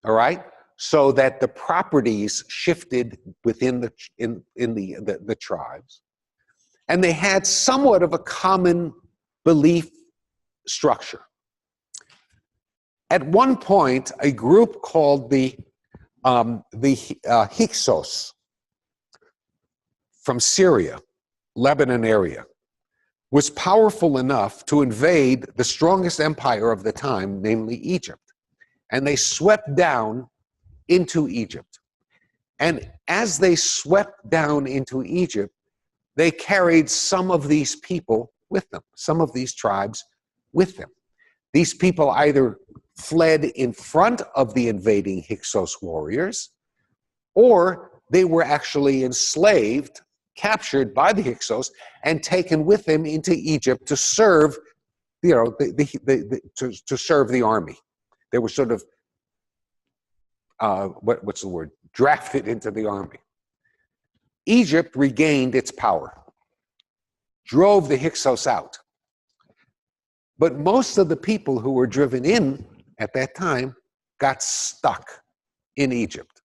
Speaker 1: all right, so that the properties shifted within the tribes. And they had somewhat of a common belief structure. At one point, a group called the Hyksos from Syria, Lebanon area, was powerful enough to invade the strongest empire of the time, namely Egypt. And they swept down into Egypt. And as they swept down into Egypt, they carried some of these people with them, some of these tribes with them. These people either fled in front of the invading Hyksos warriors, or they were actually enslaved, captured by the Hyksos, and taken with them into Egypt to serve, to serve the army. They were sort of, what's the word? Drafted into the army. Egypt regained its power, drove the Hyksos out. But most of the people who were driven in at that time got stuck in Egypt.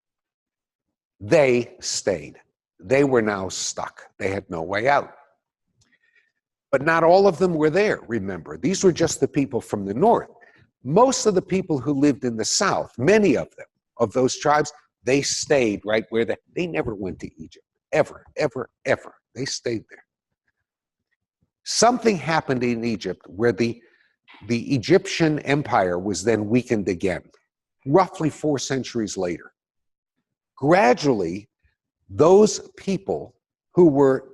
Speaker 1: They stayed. They were now stuck. They had no way out. But not all of them were there, remember. These were just the people from the north. Most of the people who lived in the south, many of them, of those tribes, they stayed right where they never went to Egypt. Ever, ever, ever. They stayed there. Something happened in Egypt where the Egyptian empire was then weakened again, roughly 4 centuries later. Gradually, those people who were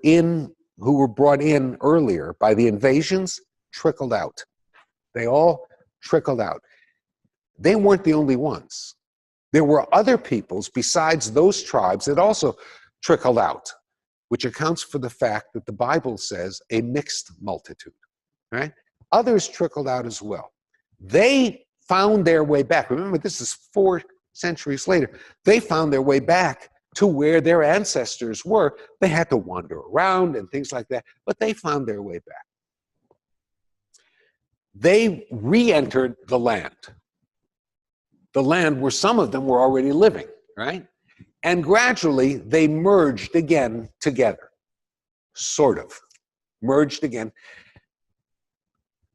Speaker 1: brought in earlier by the invasions trickled out. They all trickled out. They weren't the only ones. There were other peoples besides those tribes that also trickled out, which accounts for the fact that the Bible says a mixed multitude, right? Others trickled out as well. They found their way back. Remember, this is 4 centuries later. They found their way back to where their ancestors were. They had to wander around and things like that, but they found their way back. They re-entered the land where some of them were already living, right? And gradually, they merged again together, sort of, merged again.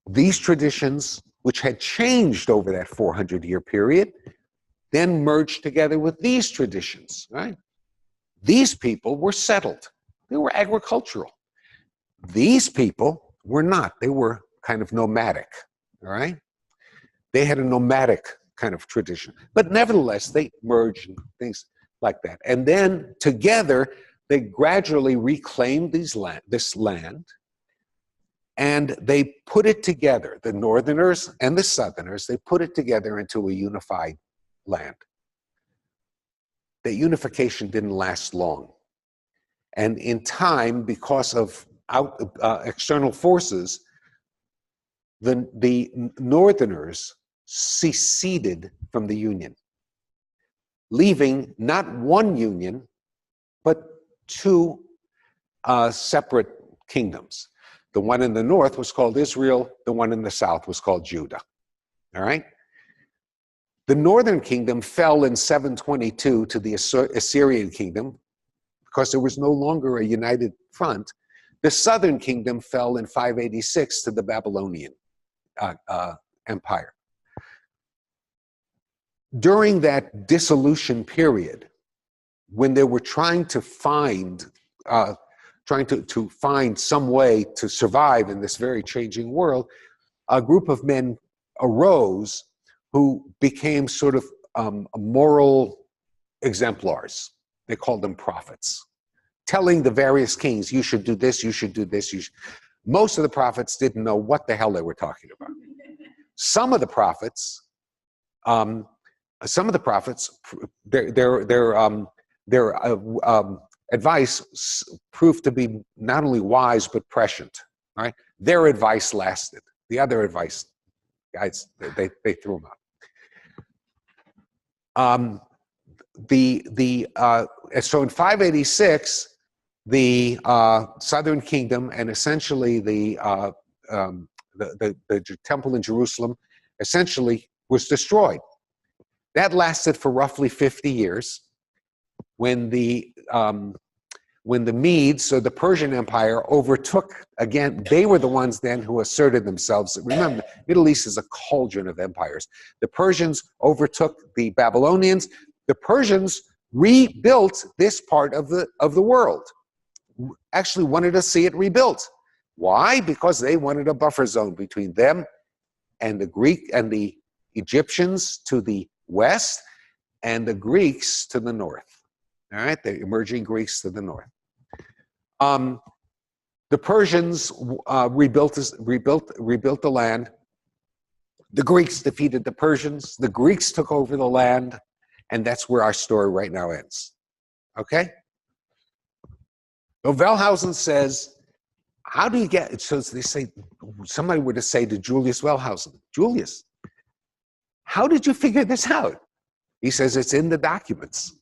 Speaker 1: These traditions, which had changed over that 400-year period, then merged together with these traditions, right? These people were settled. They were agricultural. These people were not. They were kind of nomadic, all right? They had a nomadic kind of tradition. But nevertheless, they merged and things like that. And then together, they gradually reclaimed this land, and they put it together, the northerners and the southerners, they put it together into a unified land. That unification didn't last long. And in time, because of external forces, the northerners seceded from the union, leaving not one union, but 2 separate kingdoms. The one in the north was called Israel. The one in the south was called Judah. All right? The northern kingdom fell in 722 to the Assyrian kingdom because there was no longer a united front. The southern kingdom fell in 586 to the Babylonian empire. During that dissolution period, when they were trying to find some way to survive in this very changing world, a group of men arose who became sort of moral exemplars. They called them prophets, telling the various kings, you should do this, you should do this. Most of the prophets didn't know what the hell they were talking about. Some of the prophets, their advice proved to be not only wise but prescient. Right? Their advice lasted. The other advice, guys, they threw them out. So in 586, the southern kingdom and essentially the temple in Jerusalem essentially was destroyed. That lasted for roughly 50 years. When the Medes, so the Persian Empire, overtook again, they were the ones then who asserted themselves. Remember, the Middle East is a cauldron of empires. The Persians overtook the Babylonians. The Persians rebuilt this part of the world. Actually wanted to see it rebuilt. Why? Because they wanted a buffer zone between them and the Greek and the Egyptians to the west and the Greeks to the north. All right, the emerging Greeks to the north. The Persians rebuilt the land. The Greeks defeated the Persians. The Greeks took over the land, and that's where our story right now ends. Okay? So Wellhausen says, how do you get, so they say, somebody were to say to Julius Wellhausen, Julius, How did you figure this out? He says, it's in the documents.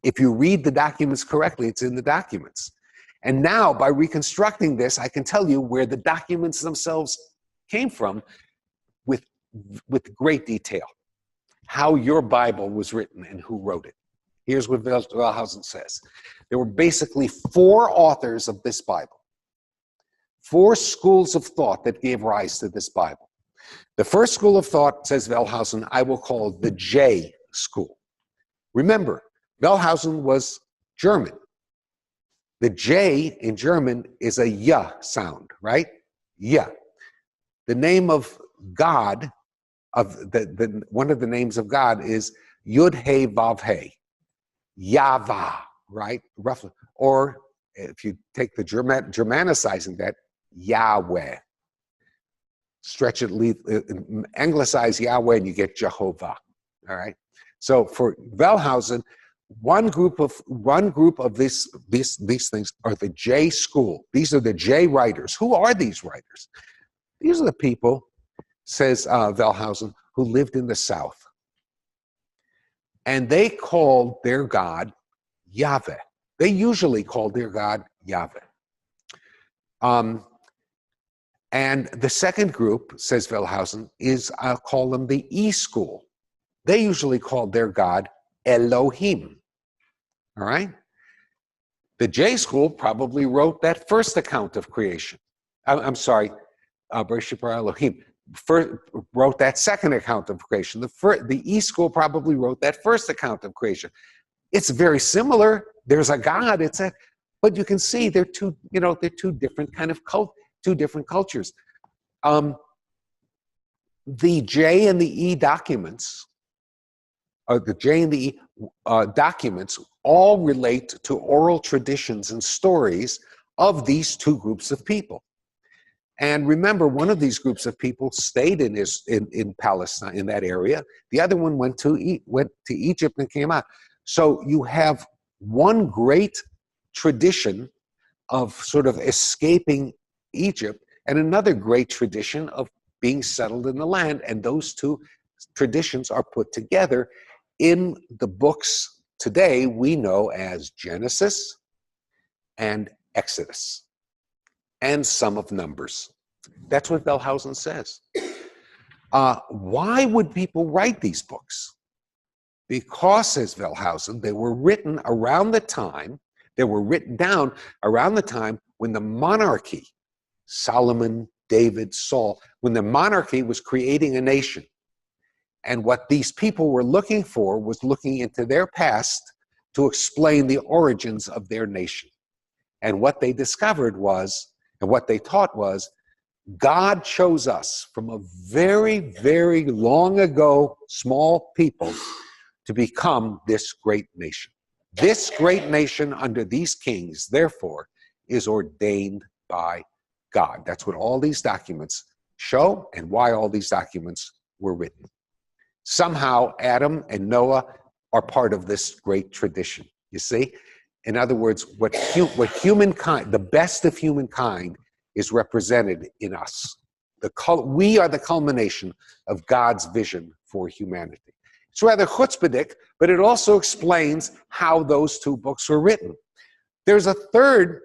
Speaker 1: If you read the documents correctly, it's in the documents. And now, by reconstructing this, I can tell you where the documents themselves came from with great detail. How your Bible was written and who wrote it. Here's what Wellhausen says. There were basically 4 authors of this Bible. 4 schools of thought that gave rise to this Bible. The first school of thought, says Wellhausen, I will call the J school. Remember, Wellhausen was German. The J in German is a Y sound, right? Y. The name of God, one of the names of God is Yud He Vav He, Yahweh, right? Roughly, or if you take the Germanicizing that, Yahweh. Stretch it, anglicize Yahweh, and you get Jehovah. All right. So for Wellhausen, one group of these things are the J school. These are the J writers. Who are these writers? These are the people, says Wellhausen, who lived in the South. And they called their God Yahweh. They usually called their God Yahweh. And the second group, says Wellhausen, is, I'll call them the E school. They usually called their God Elohim. All right? The J school probably wrote that first account of creation. I'm sorry, Bereshit bara Elohim. Wrote that second account of creation. The E school probably wrote that first account of creation. It's very similar. There's a God. But you can see they're two different kind of two different cultures. The J and the E documents, documents all relate to oral traditions and stories of these two groups of people. And remember, one of these groups of people stayed in Palestine, in that area. The other one went to Egypt and came out. So you have one great tradition of sort of escaping Egypt and another great tradition of being settled in the land. And those two traditions are put together in the books today we know as Genesis and Exodus and some of Numbers. That's what Wellhausen says. Why would people write these books? Because, says Wellhausen, they were written down around the time when the monarchy, Solomon, David, Saul, when the monarchy was creating a nation. And what these people were looking for was looking into their past to explain the origins of their nation. And what they discovered was, and what they taught was, God chose us from a very, very long ago, small people, to become this great nation. This great nation under these kings, therefore, is ordained by God. That's what all these documents show and why all these documents were written. Somehow, Adam and Noah are part of this great tradition, you see? In other words, what humankind, the best of humankind, is represented in us. We are the culmination of God's vision for humanity. It's rather chutzpahdik, but it also explains how those two books were written. There's a third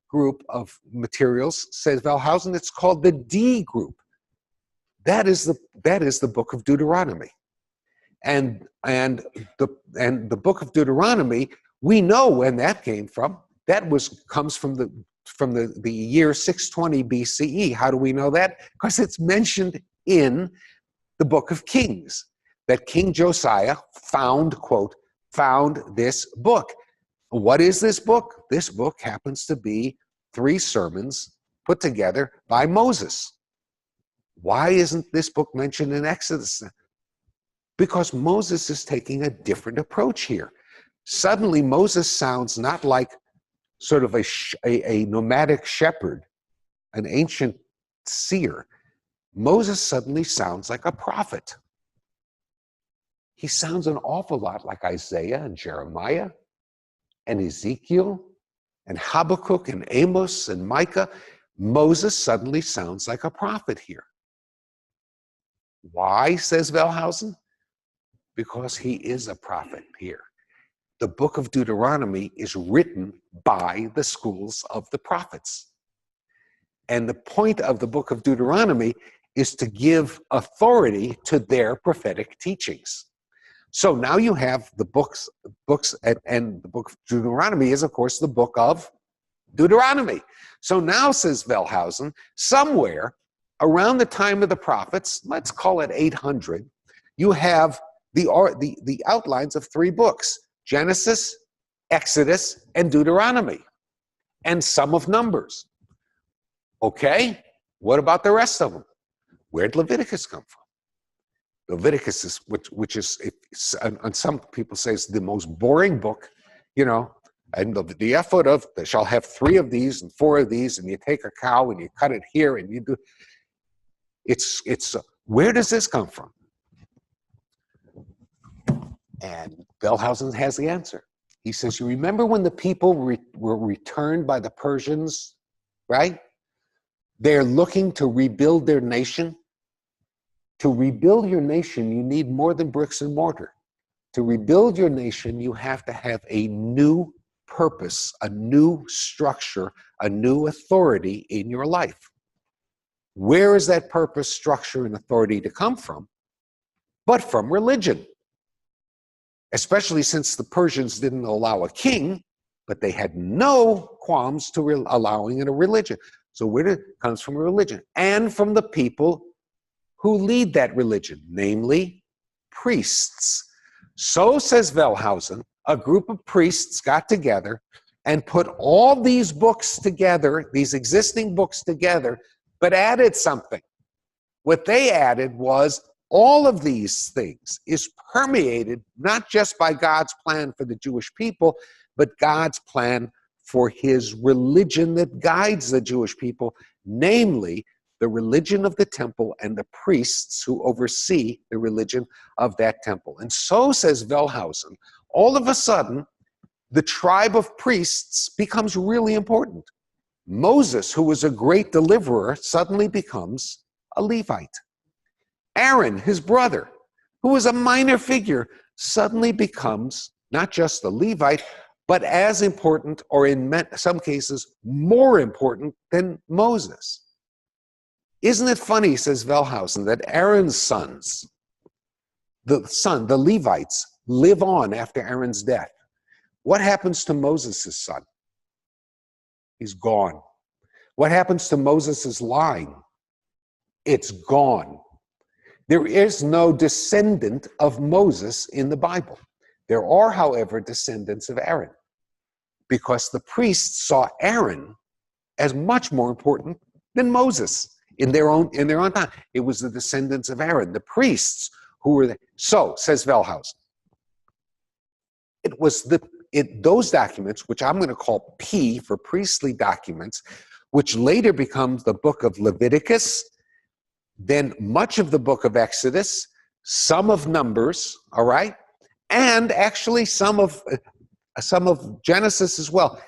Speaker 1: group of materials, says Wellhausen, it's called the D group. That is the book of Deuteronomy. And the book of Deuteronomy, we know when that came from. That comes from the year 620 BCE. How do we know that? Because it's mentioned in the book of Kings, that King Josiah found this book. What is this book? This book happens to be 3 sermons put together by Moses. Why isn't this book mentioned in Exodus? Because Moses is taking a different approach here. Suddenly, Moses sounds not like sort of a nomadic shepherd, an ancient seer. Moses suddenly sounds like a prophet. He sounds an awful lot like Isaiah and Jeremiah and Ezekiel and Habakkuk and Amos and Micah. Moses suddenly sounds like a prophet here. Why, says Wellhausen? Because he is a prophet here. The book of Deuteronomy is written by the schools of the prophets. And the point of the book of Deuteronomy is to give authority to their prophetic teachings. So now you have the books and the book of Deuteronomy is, of course, the book of Deuteronomy. So now, says Wellhausen, somewhere around the time of the prophets, let's call it 800, you have the outlines of 3 books: Genesis, Exodus, and Deuteronomy, and some of Numbers. Okay, what about the rest of them? Where'd Leviticus come from? Leviticus is, which is, and some people say it's the most boring book, you know, and the effort of, they shall have 3 of these and 4 of these, and you take a cow and you cut it here and you do, where does this come from? And Wellhausen has the answer. He says, you remember when the people were returned by the Persians, right? They're looking to rebuild their nation. To rebuild your nation, you need more than bricks and mortar. To rebuild your nation, you have to have a new purpose, a new structure, a new authority in your life. Where is that purpose, structure, and authority to come from? But from religion. Especially since the Persians didn't allow a king, but they had no qualms to allowing a religion. So where it comes from religion, and from the people who lead that religion, namely priests. So, says Wellhausen, a group of priests got together and put all these books together, these existing books together, but added something. What they added was all of these things is permeated not just by God's plan for the Jewish people, but God's plan for his religion that guides the Jewish people, namely the religion of the temple and the priests who oversee the religion of that temple. And so, says Wellhausen, all of a sudden, the tribe of priests becomes really important. Moses, who was a great deliverer, suddenly becomes a Levite. Aaron, his brother, who was a minor figure, suddenly becomes not just a Levite, but as important, or in some cases, more important than Moses. Isn't it funny, says Wellhausen, that Aaron's sons, the Levites, live on after Aaron's death? What happens to Moses' son? He's gone. What happens to Moses' line? It's gone. There is no descendant of Moses in the Bible. There are, however, descendants of Aaron, because the priests saw Aaron as much more important than Moses in their own time. It was the descendants of Aaron, the priests, who were there. So, says Wellhausen, it was those documents, which I'm going to call P for priestly documents, which later becomes the book of Leviticus, then much of the book of Exodus, some of Numbers, all right, and actually some of Genesis as well.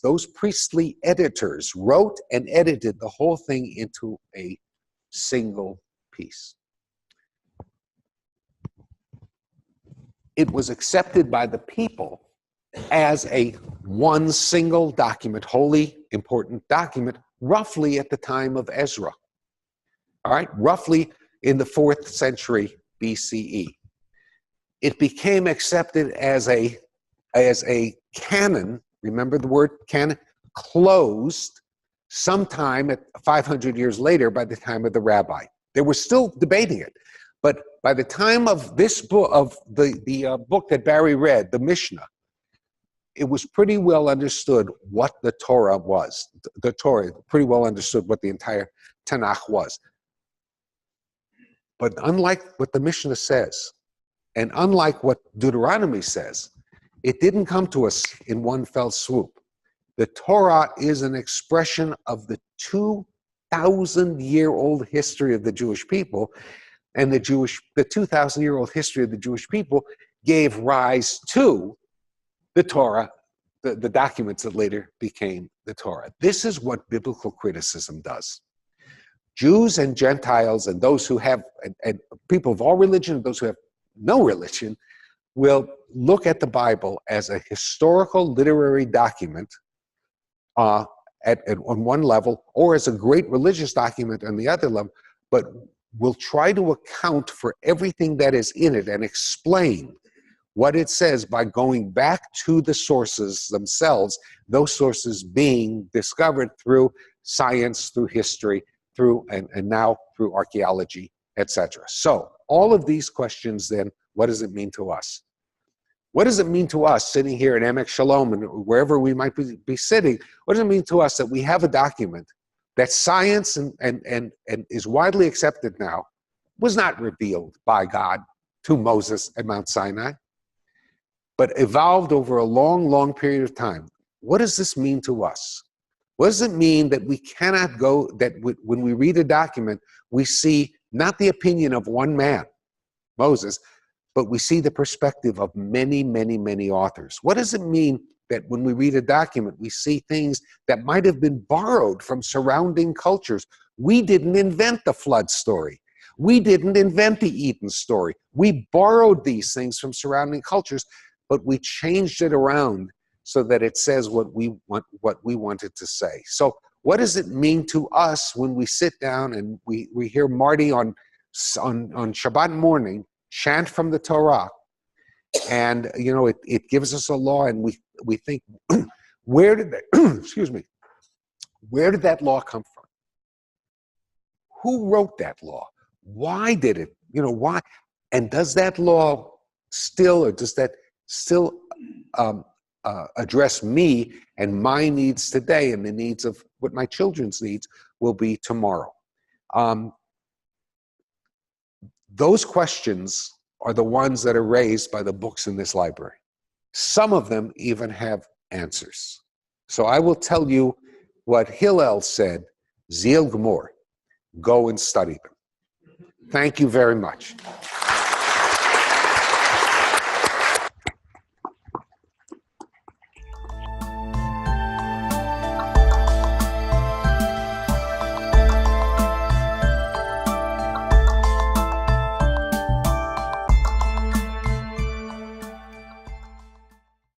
Speaker 1: Those priestly editors wrote and edited the whole thing into a single piece. It was accepted by the people as one single document, wholly important document, roughly at the time of Ezra. All right, roughly in the 4th century BCE. It became accepted as a canon. Remember the word canon? Closed sometime at 500 years later by the time of the rabbi. They were still debating it. But by the time of this book, of the book that Barry read, the Mishnah, it was pretty well understood what the Torah was. The Torah pretty well understood what the entire Tanakh was. But unlike what the Mishnah says, and unlike what Deuteronomy says, it didn't come to us in one fell swoop. The Torah is an expression of the 2,000-year-old history of the Jewish people, and the 2,000-year-old history of the Jewish people gave rise to the Torah, the documents that later became the Torah. This is what biblical criticism does. Jews and Gentiles and those who have, and people of all religion and those who have no religion, will look at the Bible as a historical literary document on one level, or as a great religious document on the other level, but will try to account for everything that is in it and explain what it says by going back to the sources themselves, those sources being discovered through science, through history, through and now through archaeology, etc. So all of these questions then, what does it mean to us? What does it mean to us sitting here in Emek Shalom and wherever we might be sitting? What does it mean to us that we have a document that science and is widely accepted now, was not revealed by God to Moses at Mount Sinai, but evolved over a long, long period of time? What does this mean to us? What does it mean that we cannot go, that when we read a document, we see not the opinion of one man, Moses, but we see the perspective of many, many, many authors? What does it mean that when we read a document, we see things that might have been borrowed from surrounding cultures? We didn't invent the flood story. We didn't invent the Eden story. We borrowed these things from surrounding cultures, but we changed it around so that it says what we wanted to say. So what does it mean to us when we sit down and we hear Marty on Shabbat morning chant from the Torah, and it gives us a law, and we think, where did that, excuse me, where did that law come from? Who wrote that law? Why did it? Why? And does that law still, or does that still address me and my needs today, and the needs of what my children's needs will be tomorrow? Those questions are the ones that are raised by the books in this library. Some of them even have answers. So I will tell you what Hillel said, Zil Gmor, go and study them. Thank you very much.